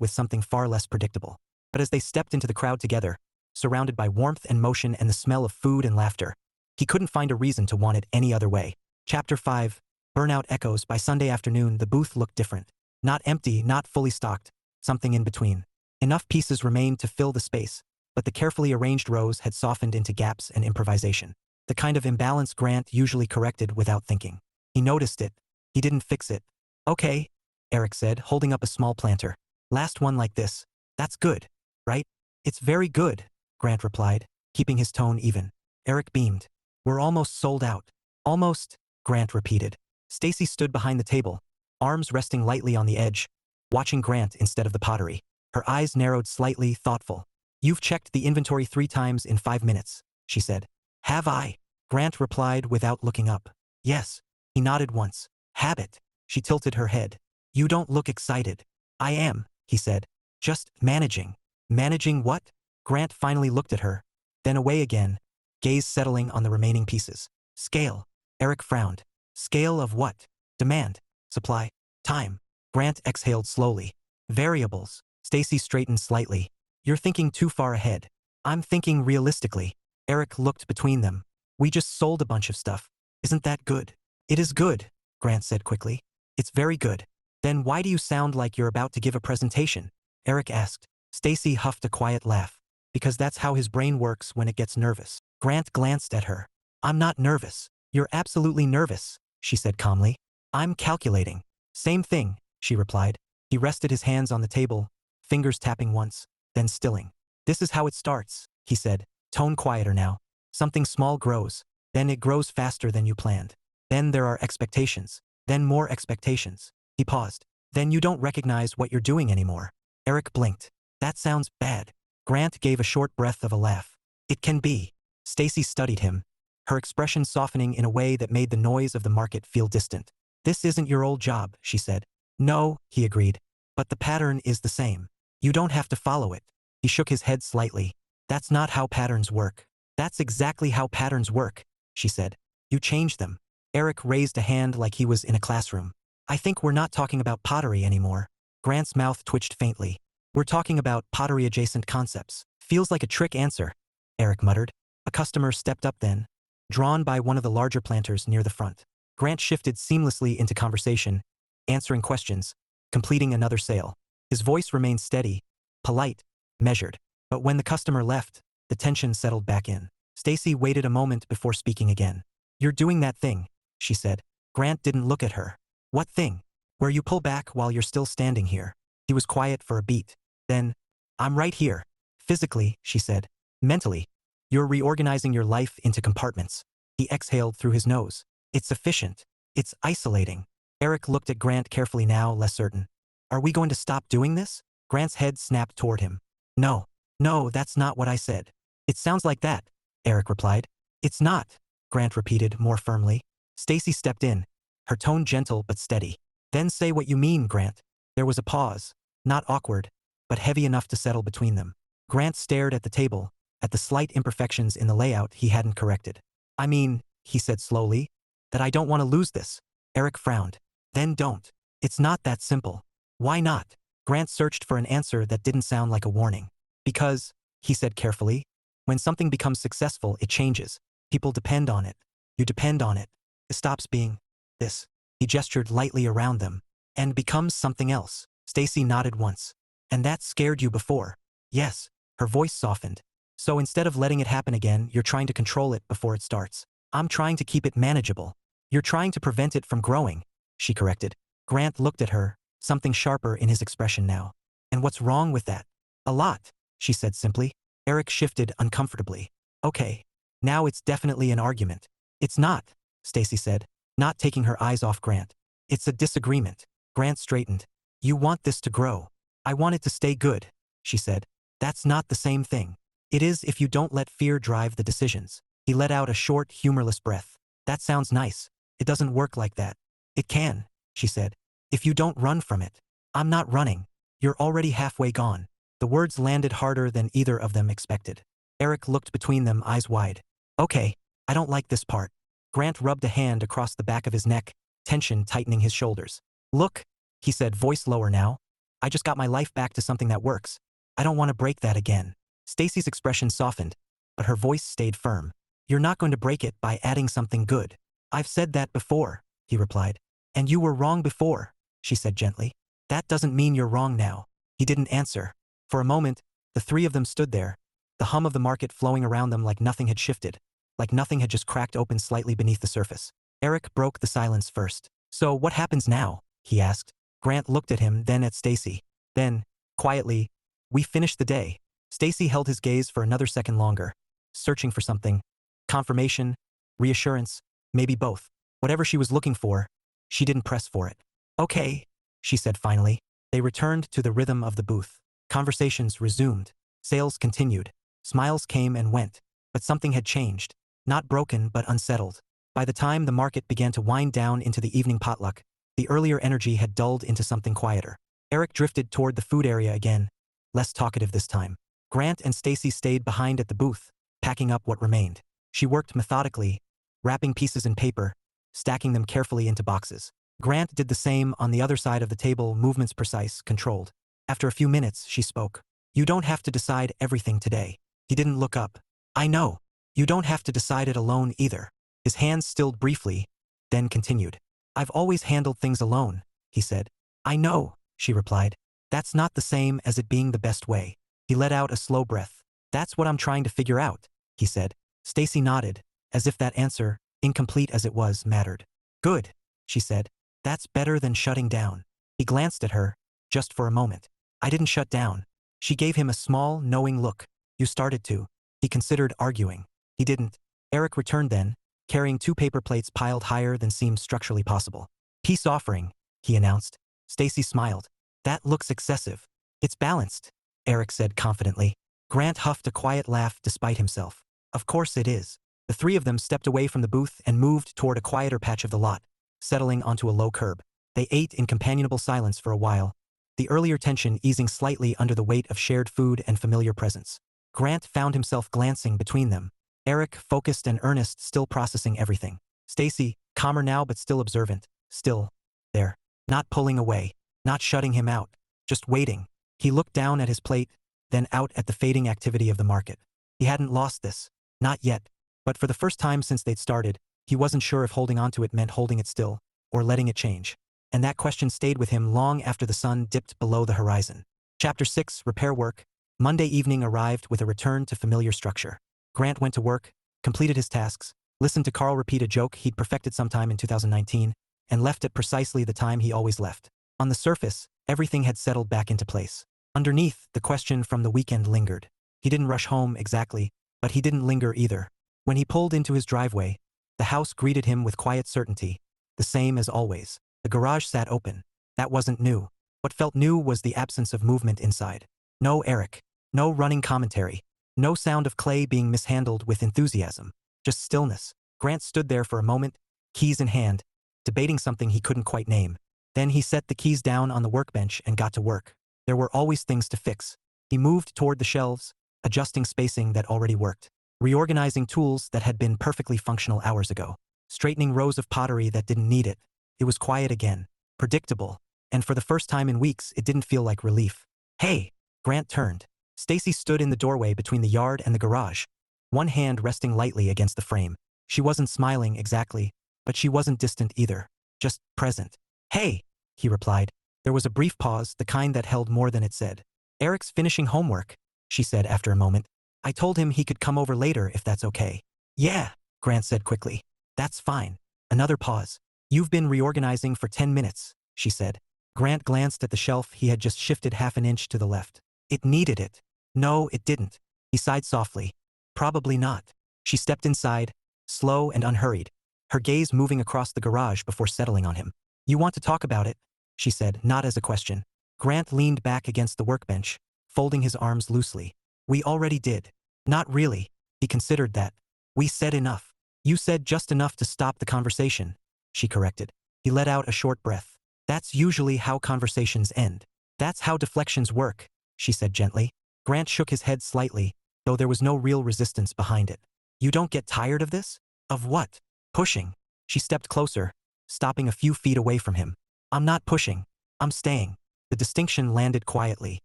with something far less predictable. But as they stepped into the crowd together, surrounded by warmth and motion and the smell of food and laughter, he couldn't find a reason to want it any other way. Chapter 5. Burnout Echoes. By Sunday afternoon, the booth looked different. Not empty, not fully stocked, something in between. Enough pieces remained to fill the space, but the carefully arranged rows had softened into gaps and improvisation. The kind of imbalance Grant usually corrected without thinking. He noticed it. He didn't fix it. Okay, Eric said, holding up a small planter. Last one like this. That's good, right? It's very good, Grant replied, keeping his tone even. Eric beamed. We're almost sold out. Almost, Grant repeated. Stacy stood behind the table, arms resting lightly on the edge, watching Grant instead of the pottery. Her eyes narrowed slightly, thoughtful. You've checked the inventory 3 times in 5 minutes, she said. Have I? Grant replied without looking up. Yes. He nodded once. Habit. She tilted her head. You don't look excited. I am, he said. Just managing. Managing what? Grant finally looked at her, then away again, gaze settling on the remaining pieces. Scale. Eric frowned. Scale of what? Demand. Supply. Time. Grant exhaled slowly. Variables. Stacy straightened slightly. You're thinking too far ahead. I'm thinking realistically. Eric looked between them. We just sold a bunch of stuff. Isn't that good? It is good, Grant said quickly. It's very good. Then why do you sound like you're about to give a presentation? Eric asked. Stacy huffed a quiet laugh. Because that's how his brain works when it gets nervous. Grant glanced at her. I'm not nervous. You're absolutely nervous, she said calmly. I'm calculating. Same thing, she replied. He rested his hands on the table, fingers tapping once, then stilling. This is how it starts, he said, tone quieter now. Something small grows, then it grows faster than you planned. Then there are expectations, then more expectations. He paused. Then you don't recognize what you're doing anymore. Eric blinked. That sounds bad. Grant gave a short breath of a laugh. It can be. Stacy studied him, her expression softening in a way that made the noise of the market feel distant. This isn't your old job, she said. No, he agreed. But the pattern is the same. You don't have to follow it. He shook his head slightly. That's not how patterns work. That's exactly how patterns work, she said. You change them. Eric raised a hand like he was in a classroom. I think we're not talking about pottery anymore. Grant's mouth twitched faintly. We're talking about pottery-adjacent concepts. Feels like a trick answer, Eric muttered. A customer stepped up then, drawn by one of the larger planters near the front. Grant shifted seamlessly into conversation, answering questions, completing another sale. His voice remained steady, polite, measured. But when the customer left, the tension settled back in. Stacy waited a moment before speaking again. You're doing that thing, she said. Grant didn't look at her. What thing? Where you pull back while you're still standing here. He was quiet for a beat. Then, I'm right here. Physically, she said. Mentally. You're reorganizing your life into compartments. He exhaled through his nose. It's efficient. It's isolating. Eric looked at Grant carefully now, less certain. Are we going to stop doing this? Grant's head snapped toward him. No. No, that's not what I said. It sounds like that, Eric replied. It's not, Grant repeated more firmly. Stacy stepped in, her tone gentle but steady. Then say what you mean, Grant. There was a pause, not awkward, but heavy enough to settle between them. Grant stared at the table, at the slight imperfections in the layout he hadn't corrected. I mean, he said slowly, that I don't want to lose this. Eric frowned. Then don't. It's not that simple. Why not? Grant searched for an answer that didn't sound like a warning. Because, he said carefully, when something becomes successful, it changes. People depend on it. You depend on it. It stops being this. He gestured lightly around them, and becomes something else. Stacy nodded once. And that scared you before. Yes. Her voice softened. So instead of letting it happen again, you're trying to control it before it starts. I'm trying to keep it manageable. You're trying to prevent it from growing, she corrected. Grant looked at her, something sharper in his expression now. And what's wrong with that? A lot, she said simply. Eric shifted uncomfortably. Okay. Now it's definitely an argument. It's not, Stacy said, not taking her eyes off Grant. It's a disagreement. Grant straightened. You want this to grow. I want it to stay good, she said. That's not the same thing. It is if you don't let fear drive the decisions. He let out a short, humorless breath. That sounds nice. It doesn't work like that. It can, she said. If you don't run from it. I'm not running. You're already halfway gone. The words landed harder than either of them expected. Eric looked between them, eyes wide. Okay, I don't like this part. Grant rubbed a hand across the back of his neck, tension tightening his shoulders. Look, he said, voice lower now. I just got my life back to something that works. I don't want to break that again. Stacy's expression softened, but her voice stayed firm. You're not going to break it by adding something good. I've said that before, he replied. And you were wrong before, she said gently. That doesn't mean you're wrong now. He didn't answer. For a moment, the three of them stood there, the hum of the market flowing around them like nothing had shifted, like nothing had just cracked open slightly beneath the surface. Eric broke the silence first. So what happens now? He asked. Grant looked at him, then at Stacy. Then, quietly, we finished the day. Stacy held his gaze for another second longer, searching for something. Confirmation, reassurance, maybe both. Whatever she was looking for, she didn't press for it. Okay, she said finally. They returned to the rhythm of the booth. Conversations resumed. Sales continued. Smiles came and went. But something had changed. Not broken, but unsettled. By the time the market began to wind down into the evening potluck, the earlier energy had dulled into something quieter. Eric drifted toward the food area again, less talkative this time. Grant and Stacy stayed behind at the booth, packing up what remained. She worked methodically, wrapping pieces in paper, stacking them carefully into boxes. Grant did the same on the other side of the table, movements precise, controlled. After a few minutes, she spoke. You don't have to decide everything today. He didn't look up. I know. You don't have to decide it alone either. His hands stilled briefly, then continued. I've always handled things alone, he said. I know, she replied. That's not the same as it being the best way. He let out a slow breath. That's what I'm trying to figure out, he said. Stacy nodded, as if that answer, incomplete as it was, mattered. Good, she said. That's better than shutting down. He glanced at her, just for a moment. I didn't shut down. She gave him a small, knowing look. You started to. He considered arguing. He didn't. Eric returned then, carrying 2 paper plates piled higher than seemed structurally possible. Peace offering, he announced. Stacy smiled. That looks excessive. It's balanced, Eric said confidently. Grant huffed a quiet laugh despite himself. Of course it is. The three of them stepped away from the booth and moved toward a quieter patch of the lot, settling onto a low curb. They ate in companionable silence for a while, the earlier tension easing slightly under the weight of shared food and familiar presence. Grant found himself glancing between them. Eric, focused and earnest, still processing everything. Stacy, calmer now but still observant, still there, not pulling away, not shutting him out, just waiting. He looked down at his plate, then out at the fading activity of the market. He hadn't lost this, not yet, but for the first time since they'd started, he wasn't sure if holding onto it meant holding it still, or letting it change. And that question stayed with him long after the sun dipped below the horizon. Chapter 6, Repair Work. Monday evening arrived with a return to familiar structure. Grant went to work, completed his tasks, listened to Carl repeat a joke he'd perfected sometime in 2019, and left at precisely the time he always left. On the surface, everything had settled back into place. Underneath, the question from the weekend lingered. He didn't rush home exactly, but he didn't linger either. When he pulled into his driveway, the house greeted him with quiet certainty, the same as always. The garage sat open. That wasn't new. What felt new was the absence of movement inside. No Eric. No running commentary. No sound of clay being mishandled with enthusiasm. Just stillness. Grant stood there for a moment, keys in hand, debating something he couldn't quite name. Then he set the keys down on the workbench and got to work. There were always things to fix. He moved toward the shelves, adjusting spacing that already worked, reorganizing tools that had been perfectly functional hours ago, straightening rows of pottery that didn't need it. It was quiet again, predictable, and for the first time in weeks it didn't feel like relief. Hey! Grant turned. Stacy stood in the doorway between the yard and the garage, one hand resting lightly against the frame. She wasn't smiling exactly, but she wasn't distant either, just present. Hey! He replied. There was a brief pause, the kind that held more than it said. Eric's finishing homework, she said after a moment. I told him he could come over later if that's okay. Yeah, Grant said quickly. That's fine. Another pause. You've been reorganizing for 10 minutes, she said. Grant glanced at the shelf he had just shifted half an inch to the left. It needed it. No, it didn't. He sighed softly. Probably not. She stepped inside, slow and unhurried, her gaze moving across the garage before settling on him. You want to talk about it? She said, not as a question. Grant leaned back against the workbench, folding his arms loosely. We already did. Not really. He considered that. We said enough. You said just enough to stop the conversation, she corrected. He let out a short breath. That's usually how conversations end. That's how deflections work, she said gently. Grant shook his head slightly, though there was no real resistance behind it. You don't get tired of this? Of what? Pushing. She stepped closer, stopping a few feet away from him. I'm not pushing. I'm staying. The distinction landed quietly.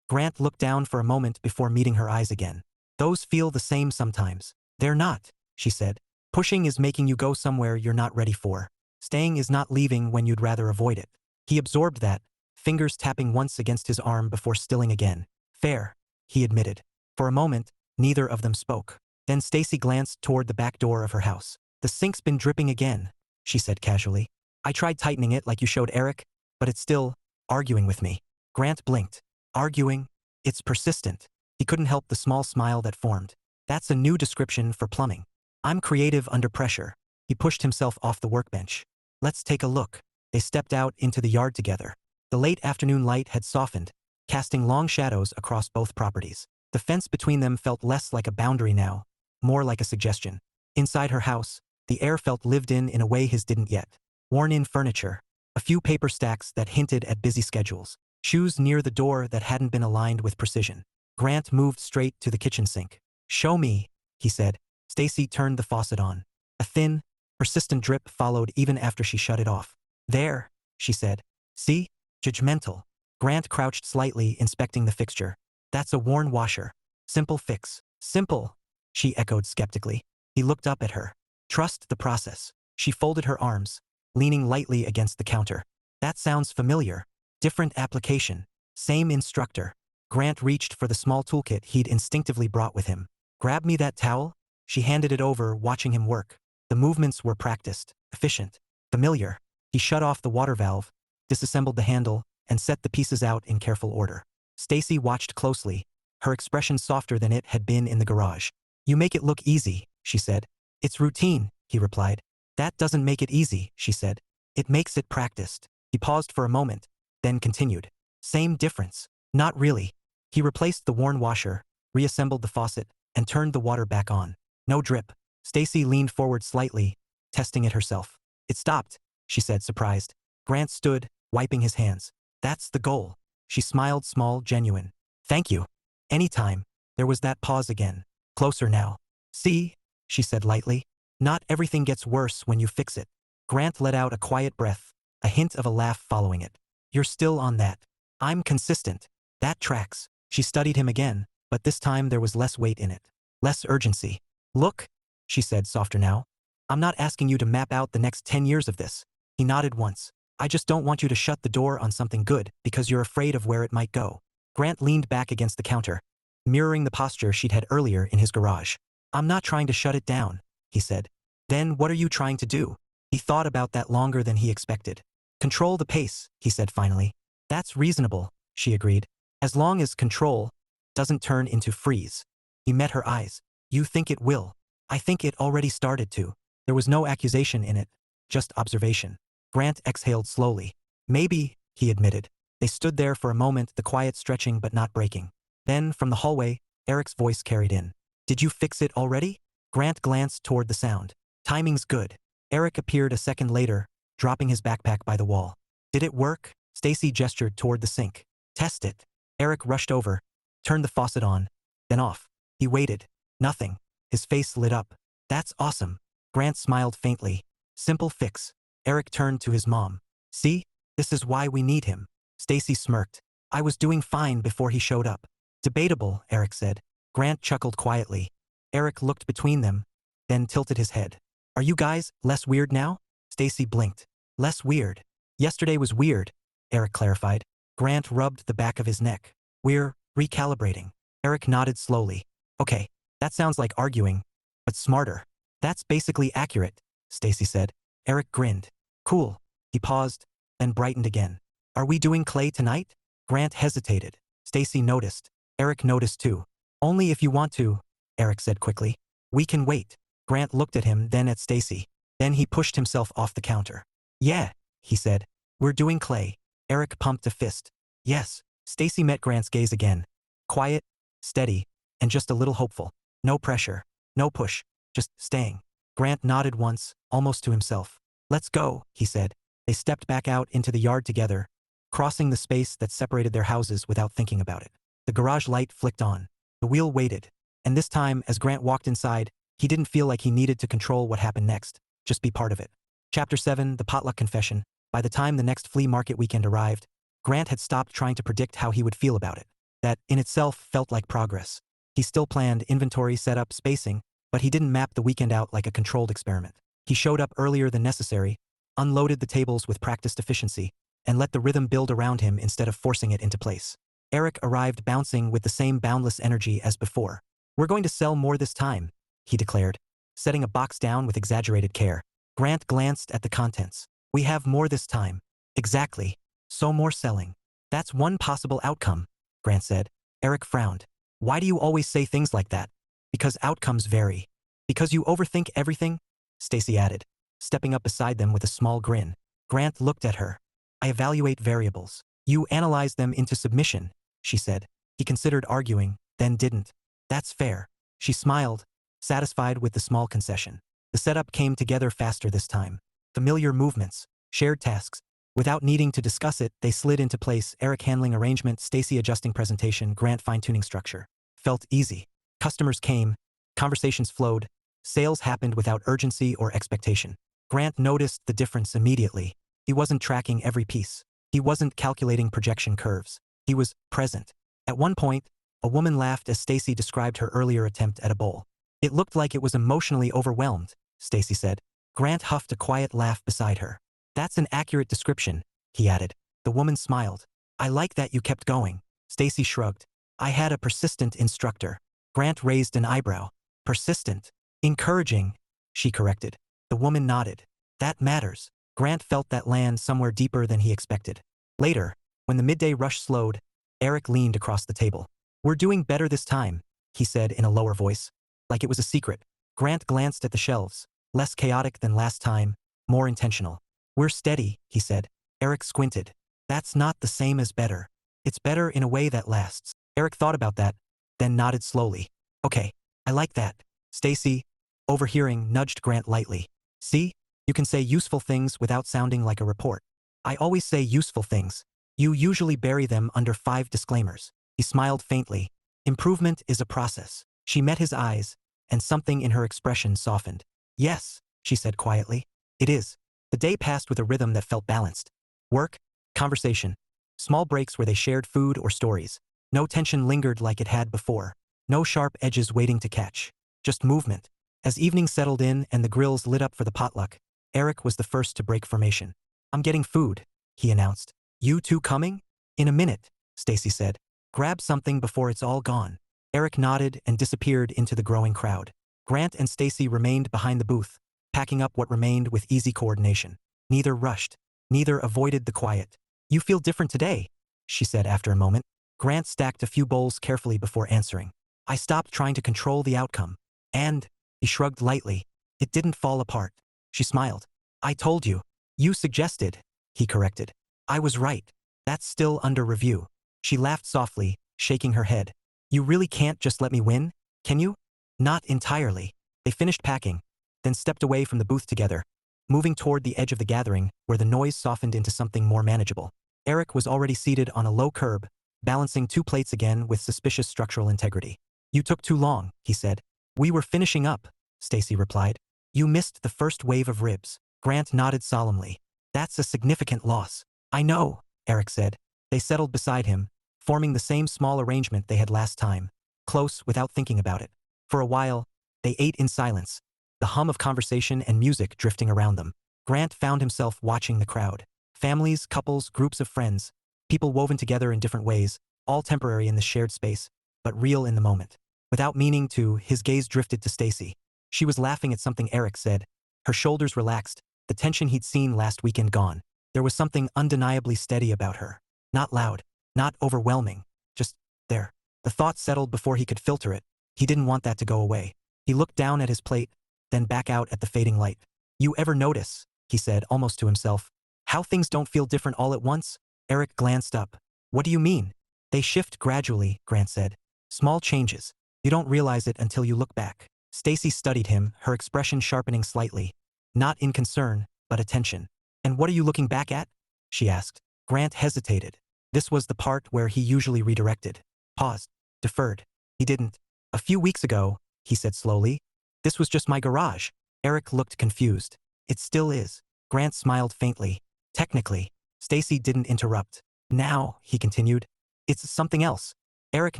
Grant looked down for a moment before meeting her eyes again. Those feel the same sometimes. They're not, she said. Pushing is making you go somewhere you're not ready for. Staying is not leaving when you'd rather avoid it. He absorbed that, fingers tapping once against his arm before stilling again. Fair, he admitted. For a moment, neither of them spoke. Then Stacy glanced toward the back door of her house. The sink's been dripping again, she said casually. I tried tightening it like you showed Eric, but it's still arguing with me. Grant blinked. Arguing? It's persistent. He couldn't help the small smile that formed. That's a new description for plumbing. I'm creative under pressure. He pushed himself off the workbench. Let's take a look. They stepped out into the yard together. The late afternoon light had softened, casting long shadows across both properties. The fence between them felt less like a boundary now, more like a suggestion. Inside her house, the air felt lived in a way his didn't yet. Worn-in furniture, a few paper stacks that hinted at busy schedules, shoes near the door that hadn't been aligned with precision. Grant moved straight to the kitchen sink. Show me, he said. Stacy turned the faucet on. A thin, persistent drip followed even after she shut it off. There, she said. See? Judgmental. Grant crouched slightly, inspecting the fixture. That's a worn washer. Simple fix. Simple, she echoed skeptically. He looked up at her. Trust the process. She folded her arms, leaning lightly against the counter. That sounds familiar. Different application. Same instructor. Grant reached for the small toolkit he'd instinctively brought with him. Grab me that towel? She handed it over, watching him work. The movements were practiced, efficient, familiar. He shut off the water valve, disassembled the handle, and set the pieces out in careful order. Stacy watched closely, her expression softer than it had been in the garage. You make it look easy, she said. It's routine, he replied. That doesn't make it easy, she said. It makes it practiced. He paused for a moment, then continued. Same difference. Not really. He replaced the worn washer, reassembled the faucet, and turned the water back on. No drip. Stacy leaned forward slightly, testing it herself. It stopped, she said, surprised. Grant stood, wiping his hands. That's the goal. She smiled, small, genuine. Thank you. Anytime. There was that pause again. Closer now. See? She said lightly. Not everything gets worse when you fix it. Grant let out a quiet breath, a hint of a laugh following it. You're still on that. I'm consistent. That tracks. She studied him again, but this time there was less weight in it. Less urgency. Look, she said, softer now. I'm not asking you to map out the next 10 years of this. He nodded once. I just don't want you to shut the door on something good because you're afraid of where it might go. Grant leaned back against the counter, mirroring the posture she'd had earlier in his garage. I'm not trying to shut it down, he said. Then what are you trying to do? He thought about that longer than he expected. Control the pace, he said finally. That's reasonable, she agreed. As long as control doesn't turn into freeze. He met her eyes. You think it will. I think it already started to. There was no accusation in it, just observation. Grant exhaled slowly. Maybe, he admitted. They stood there for a moment, the quiet stretching but not breaking. Then, from the hallway, Eric's voice carried in. Did you fix it already? Grant glanced toward the sound. Timing's good. Eric appeared a second later, dropping his backpack by the wall. Did it work? Stacy gestured toward the sink. Test it. Eric rushed over, turned the faucet on, then off. He waited. Nothing. His face lit up. That's awesome. Grant smiled faintly. Simple fix. Eric turned to his mom. See? This is why we need him. Stacy smirked. I was doing fine before he showed up. Debatable, Eric said. Grant chuckled quietly. Eric looked between them, then tilted his head. Are you guys less weird now? Stacy blinked. Less weird. Yesterday was weird, Eric clarified. Grant rubbed the back of his neck. We're recalibrating. Eric nodded slowly. Okay, that sounds like arguing, but smarter. That's basically accurate, Stacy said. Eric grinned. Cool. He paused, then brightened again. Are we doing clay tonight? Grant hesitated. Stacy noticed. Eric noticed too. Only if you want to, Eric said quickly. We can wait. Grant looked at him, then at Stacy. Then he pushed himself off the counter. Yeah, he said. We're doing clay. Eric pumped a fist. Yes. Stacy met Grant's gaze again. Quiet, steady, and just a little hopeful. No pressure. No push. Just staying. Grant nodded once, almost to himself. Let's go, he said. They stepped back out into the yard together, crossing the space that separated their houses without thinking about it. The garage light flicked on. The wheel waited. And this time, as Grant walked inside, he didn't feel like he needed to control what happened next, just be part of it. Chapter 7, The Potluck Confession. By the time the next flea market weekend arrived, Grant had stopped trying to predict how he would feel about it. That, in itself, felt like progress. He still planned inventory setup, spacing, but he didn't map the weekend out like a controlled experiment. He showed up earlier than necessary, unloaded the tables with practiced efficiency, and let the rhythm build around him instead of forcing it into place. Eric arrived bouncing with the same boundless energy as before. "We're going to sell more this time," he declared, setting a box down with exaggerated care. Grant glanced at the contents. "We have more this time." "Exactly. So more selling." "That's one possible outcome," Grant said. Eric frowned. "Why do you always say things like that?" "Because outcomes vary." "Because you overthink everything?" Stacy added, stepping up beside them with a small grin. Grant looked at her. "I evaluate variables. You analyze them into submission," she said. He considered arguing, then didn't. "That's fair." She smiled, satisfied with the small concession. The setup came together faster this time. Familiar movements, shared tasks. Without needing to discuss it, they slid into place. Eric handling arrangement, Stacy adjusting presentation, Grant fine-tuning structure. Felt easy. Customers came, conversations flowed, sales happened without urgency or expectation. Grant noticed the difference immediately. He wasn't tracking every piece. He wasn't calculating projection curves. He was present. At one point, a woman laughed as Stacy described her earlier attempt at a bowl. "It looked like it was emotionally overwhelmed," Stacy said. Grant huffed a quiet laugh beside her. "That's an accurate description," he added. The woman smiled. "I like that you kept going." Stacy shrugged. "I had a persistent instructor." Grant raised an eyebrow. "Persistent. Encouraging," she corrected. The woman nodded. "That matters." Grant felt that land somewhere deeper than he expected. Later, when the midday rush slowed, Eric leaned across the table. "We're doing better this time," he said in a lower voice, like it was a secret. Grant glanced at the shelves. Less chaotic than last time, more intentional. "We're steady," he said. Eric squinted. "That's not the same as better. It's better in a way that lasts." Eric thought about that, then nodded slowly. "Okay, I like that." Stacy, overhearing, nudged Grant lightly. "See? You can say useful things without sounding like a report." "I always say useful things. You usually bury them under 5 disclaimers." He smiled faintly. "Improvement is a process." She met his eyes, and something in her expression softened. "Yes," she said quietly. "It is." The day passed with a rhythm that felt balanced. Work, conversation, small breaks where they shared food or stories. No tension lingered like it had before. No sharp edges waiting to catch. Just movement. As evening settled in and the grills lit up for the potluck, Eric was the first to break formation. "I'm getting food," he announced. "You two coming?" "In a minute," Stacy said. "Grab something before it's all gone." Eric nodded and disappeared into the growing crowd. Grant and Stacy remained behind the booth, packing up what remained with easy coordination. Neither rushed. Neither avoided the quiet. "You feel different today," she said after a moment. Grant stacked a few bowls carefully before answering. "I stopped trying to control the outcome. And," he shrugged lightly, "it didn't fall apart." She smiled. "I told you." "You suggested," he corrected. "I was right. That's still under review." She laughed softly, shaking her head. "You really can't just let me win, can you?" "Not entirely." They finished packing, then stepped away from the booth together, moving toward the edge of the gathering where the noise softened into something more manageable. Eric was already seated on a low curb, balancing 2 plates again with suspicious structural integrity. "You took too long," he said. "We were finishing up," Stacy replied. "You missed the first wave of ribs." Grant nodded solemnly. "That's a significant loss." "I know," Eric said. They settled beside him, forming the same small arrangement they had last time, close without thinking about it. For a while, they ate in silence, the hum of conversation and music drifting around them. Grant found himself watching the crowd. Families, couples, groups of friends, people woven together in different ways, all temporary in the shared space, but real in the moment. Without meaning to, his gaze drifted to Stacy. She was laughing at something Eric said. Her shoulders relaxed, the tension he'd seen last weekend gone. There was something undeniably steady about her. Not loud, not overwhelming, just there. The thought settled before he could filter it. He didn't want that to go away. He looked down at his plate, then back out at the fading light. "You ever notice," he said almost to himself, "how things don't feel different all at once?" Eric glanced up. "What do you mean?" "They shift gradually," Grant said. "Small changes. You don't realize it until you look back." Stacy studied him, her expression sharpening slightly. Not in concern, but attention. "And what are you looking back at?" she asked. Grant hesitated. This was the part where he usually redirected. Paused. Deferred. He didn't. "A few weeks ago," he said slowly, "this was just my garage." Eric looked confused. "It still is." Grant smiled faintly. Technically. Stacy didn't interrupt. Now, he continued, it's something else. Eric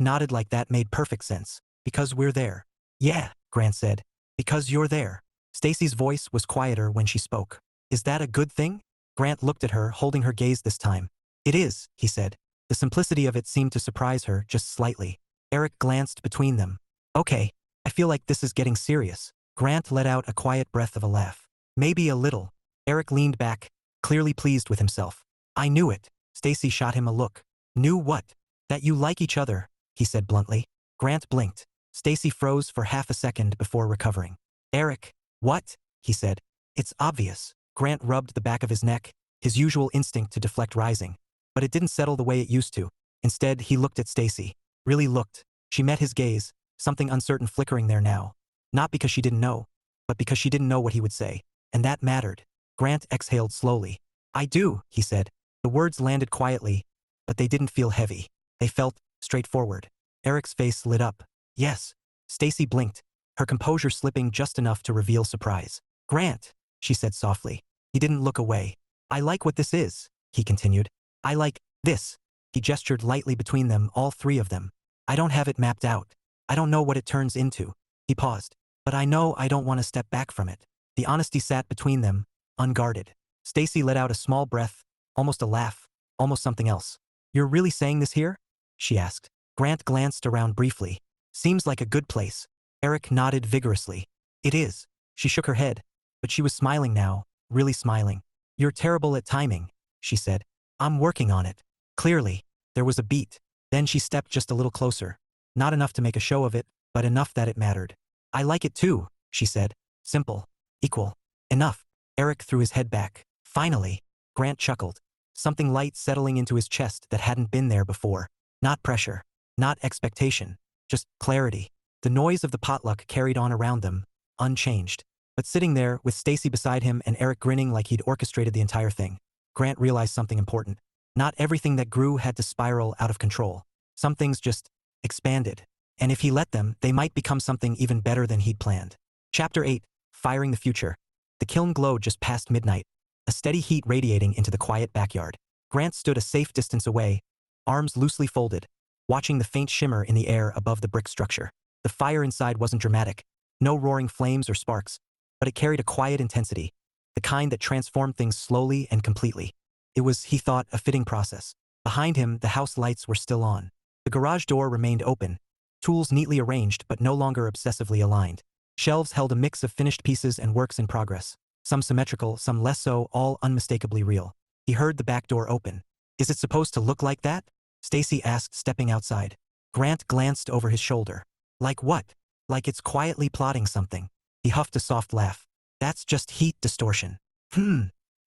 nodded like that made perfect sense. Because we're there. Yeah, Grant said. Because you're there. Stacy's voice was quieter when she spoke. Is that a good thing? Grant looked at her, holding her gaze this time. It is, he said. The simplicity of it seemed to surprise her just slightly. Eric glanced between them. Okay, I feel like this is getting serious. Grant let out a quiet breath of a laugh. Maybe a little. Eric leaned back, clearly pleased with himself. I knew it. Stacy shot him a look. Knew what? That you like each other, he said bluntly. Grant blinked. Stacy froze for half a second before recovering. Eric, what? He said. It's obvious. Grant rubbed the back of his neck, his usual instinct to deflect rising. But it didn't settle the way it used to. Instead, he looked at Stacy. Really looked. She met his gaze, something uncertain flickering there now. Not because she didn't know, but because she didn't know what he would say. And that mattered. Grant exhaled slowly. I do, he said. The words landed quietly, but they didn't feel heavy. They felt straightforward. Eric's face lit up. Yes. Stacy blinked, her composure slipping just enough to reveal surprise. Grant, she said softly. He didn't look away. I like what this is, he continued. I like this. He gestured lightly between them, all three of them. I don't have it mapped out. I don't know what it turns into. He paused. But I know I don't want to step back from it. The honesty sat between them, unguarded. Stacy let out a small breath, almost a laugh, almost something else. You're really saying this here? She asked. Grant glanced around briefly. Seems like a good place. Eric nodded vigorously. It is. She shook her head, but she was smiling now, really smiling. You're terrible at timing, she said. I'm working on it. Clearly. There was a beat. Then she stepped just a little closer. Not enough to make a show of it, but enough that it mattered. I like it too, she said. Simple. Equal. Enough. Eric threw his head back. Finally. Grant chuckled. Something light settling into his chest that hadn't been there before. Not pressure. Not expectation. Just clarity. The noise of the potluck carried on around them, unchanged. But sitting there, with Stacy beside him and Eric grinning like he'd orchestrated the entire thing, Grant realized something important. Not everything that grew had to spiral out of control. Some things just expanded. And if he let them, they might become something even better than he'd planned. Chapter 8. Firing the Future. The kiln glowed just past midnight, a steady heat radiating into the quiet backyard. Grant stood a safe distance away, arms loosely folded, watching the faint shimmer in the air above the brick structure. The fire inside wasn't dramatic, no roaring flames or sparks, but it carried a quiet intensity, the kind that transformed things slowly and completely. It was, he thought, a fitting process. Behind him, the house lights were still on. The garage door remained open, tools neatly arranged but no longer obsessively aligned. Shelves held a mix of finished pieces and works in progress, some symmetrical, some less so, all unmistakably real. He heard the back door open. Is it supposed to look like that? Stacy asked, stepping outside. Grant glanced over his shoulder. Like what? Like it's quietly plotting something. He huffed a soft laugh. That's just heat distortion.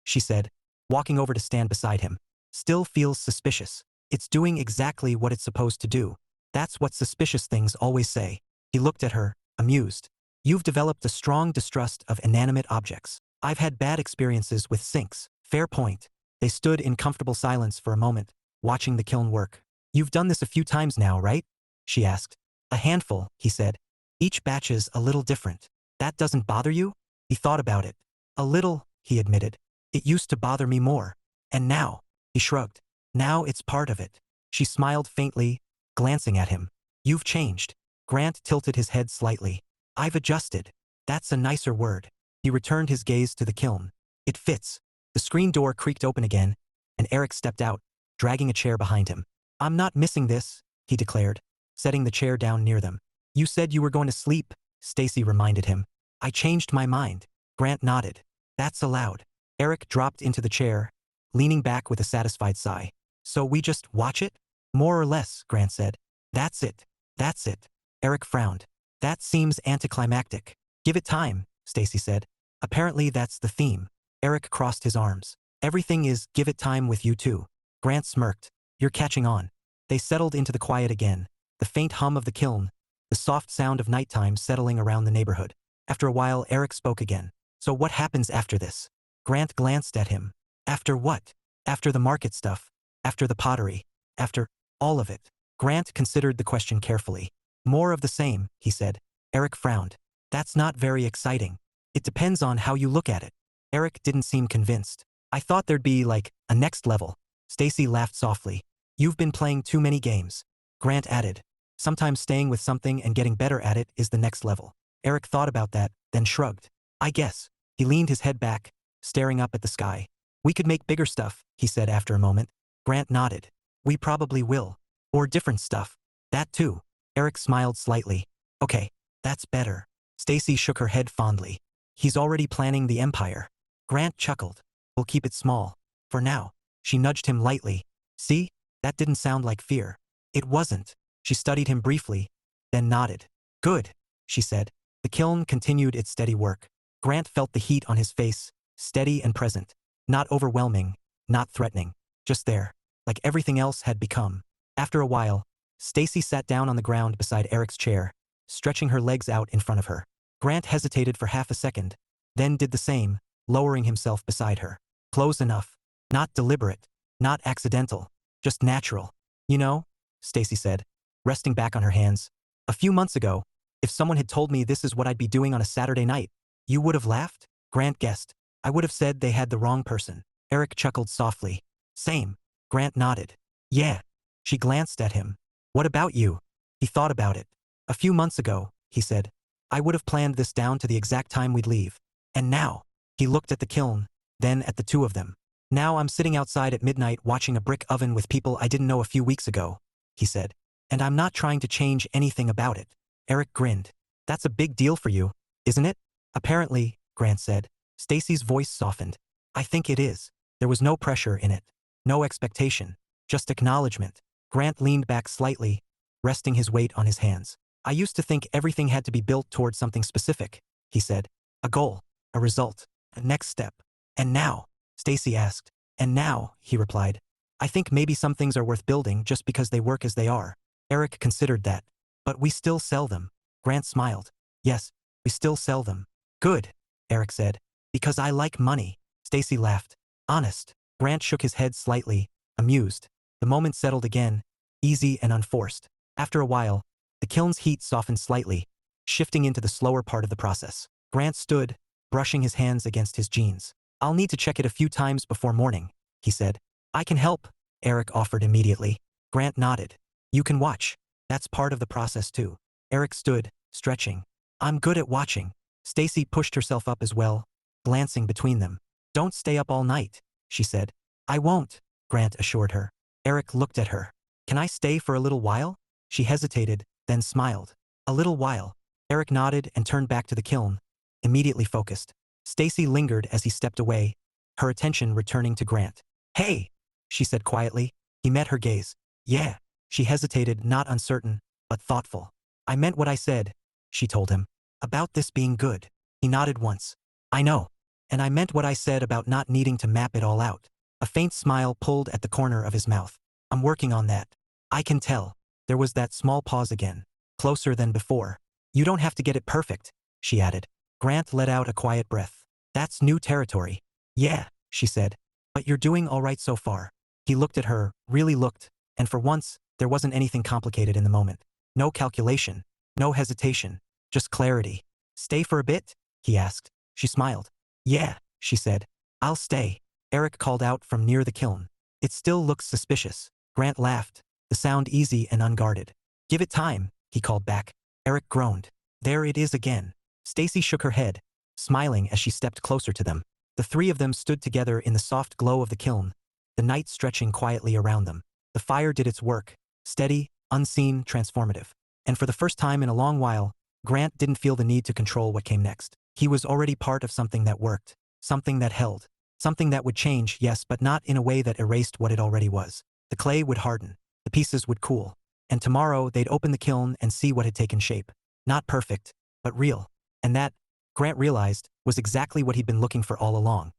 She said, walking over to stand beside him. Still feels suspicious. It's doing exactly what it's supposed to do. That's what suspicious things always say. He looked at her, amused. You've developed a strong distrust of inanimate objects. I've had bad experiences with sinks. Fair point. They stood in comfortable silence for a moment, watching the kiln work. You've done this a few times now, right? She asked. A handful, he said. Each batch is a little different. That doesn't bother you? He thought about it. A little, he admitted. It used to bother me more. And now, he shrugged. Now it's part of it. She smiled faintly, glancing at him. You've changed. Grant tilted his head slightly. I've adjusted. That's a nicer word. He returned his gaze to the kiln. It fits. The screen door creaked open again, and Eric stepped out, dragging a chair behind him. I'm not missing this, he declared, setting the chair down near them. You said you were going to sleep, Stacy reminded him. I changed my mind. Grant nodded. That's allowed. Eric dropped into the chair, leaning back with a satisfied sigh. So we just watch it? More or less, Grant said. That's it. That's it. Eric frowned. That seems anticlimactic. Give it time, Stacy said. Apparently that's the theme. Eric crossed his arms. Everything is give it time with you too. Grant smirked. You're catching on. They settled into the quiet again. The faint hum of the kiln, the soft sound of nighttime settling around the neighborhood. After a while, Eric spoke again. So what happens after this? Grant glanced at him. After what? After the market stuff. After the pottery. After all of it. Grant considered the question carefully. More of the same, he said. Eric frowned. That's not very exciting. It depends on how you look at it. Eric didn't seem convinced. I thought there'd be, like, a next level. Stacy laughed softly. You've been playing too many games. Grant added. Sometimes staying with something and getting better at it is the next level. Eric thought about that, then shrugged. I guess. He leaned his head back, staring up at the sky. We could make bigger stuff, he said after a moment. Grant nodded. We probably will. Or different stuff. That too. Eric smiled slightly. Okay, that's better. Stacy shook her head fondly. He's already planning the empire. Grant chuckled. We'll keep it small. For now. She nudged him lightly. See? That didn't sound like fear. It wasn't. She studied him briefly, then nodded. Good, she said. The kiln continued its steady work. Grant felt the heat on his face, steady and present. Not overwhelming, not threatening. Just there, like everything else had become. After a while, Stacy sat down on the ground beside Eric's chair, stretching her legs out in front of her. Grant hesitated for half a second, then did the same, lowering himself beside her. Close enough. Not deliberate. Not accidental. Just natural. You know, Stacy said, resting back on her hands. A few months ago, if someone had told me this is what I'd be doing on a Saturday night, you would have laughed? Grant guessed. I would have said they had the wrong person. Eric chuckled softly. Same. Grant nodded. Yeah. She glanced at him. What about you? He thought about it. A few months ago, he said, I would have planned this down to the exact time we'd leave. And now, he looked at the kiln, then at the two of them. Now I'm sitting outside at midnight watching a brick oven with people I didn't know a few weeks ago, he said. And I'm not trying to change anything about it. Eric grinned. That's a big deal for you, isn't it? Apparently, Grant said. Stacy's voice softened. I think it is. There was no pressure in it. No expectation. Just acknowledgement. Grant leaned back slightly, resting his weight on his hands. I used to think everything had to be built towards something specific, he said. A goal. A result. A next step. And now? Stacy asked. And now, he replied. I think maybe some things are worth building just because they work as they are. Eric considered that. But we still sell them. Grant smiled. Yes, we still sell them. Good, Eric said. Because I like money. Stacy laughed. Honest. Grant shook his head slightly, amused. The moment settled again, easy and unforced. After a while, the kiln's heat softened slightly, shifting into the slower part of the process. Grant stood, brushing his hands against his jeans. I'll need to check it a few times before morning, he said. I can help, Eric offered immediately. Grant nodded. You can watch. That's part of the process too. Eric stood, stretching. I'm good at watching. Stacy pushed herself up as well, glancing between them. Don't stay up all night, she said. I won't, Grant assured her. Eric looked at her. Can I stay for a little while? She hesitated, then smiled. A little while. Eric nodded and turned back to the kiln, immediately focused. Stacy lingered as he stepped away, her attention returning to Grant. Hey, she said quietly. He met her gaze. Yeah. She hesitated, not uncertain, but thoughtful. I meant what I said, she told him. About this being good. He nodded once. I know. And I meant what I said about not needing to map it all out. A faint smile pulled at the corner of his mouth. I'm working on that. I can tell. There was that small pause again. Closer than before. You don't have to get it perfect, she added. Grant let out a quiet breath. That's new territory. Yeah, she said. But you're doing all right so far. He looked at her, really looked, and for once, there wasn't anything complicated in the moment. No calculation. No hesitation. Just clarity. Stay for a bit? He asked. She smiled. Yeah, she said. I'll stay. Eric called out from near the kiln. It still looks suspicious. Grant laughed, the sound easy and unguarded. Give it time, he called back. Eric groaned. There it is again. Stacy shook her head, smiling as she stepped closer to them. The three of them stood together in the soft glow of the kiln, the night stretching quietly around them. The fire did its work, steady, unseen, transformative. And for the first time in a long while, Grant didn't feel the need to control what came next. He was already part of something that worked, something that held, something that would change, yes, but not in a way that erased what it already was. The clay would harden, the pieces would cool, and tomorrow they'd open the kiln and see what had taken shape. Not perfect, but real. And that, Grant realized, was exactly what he'd been looking for all along.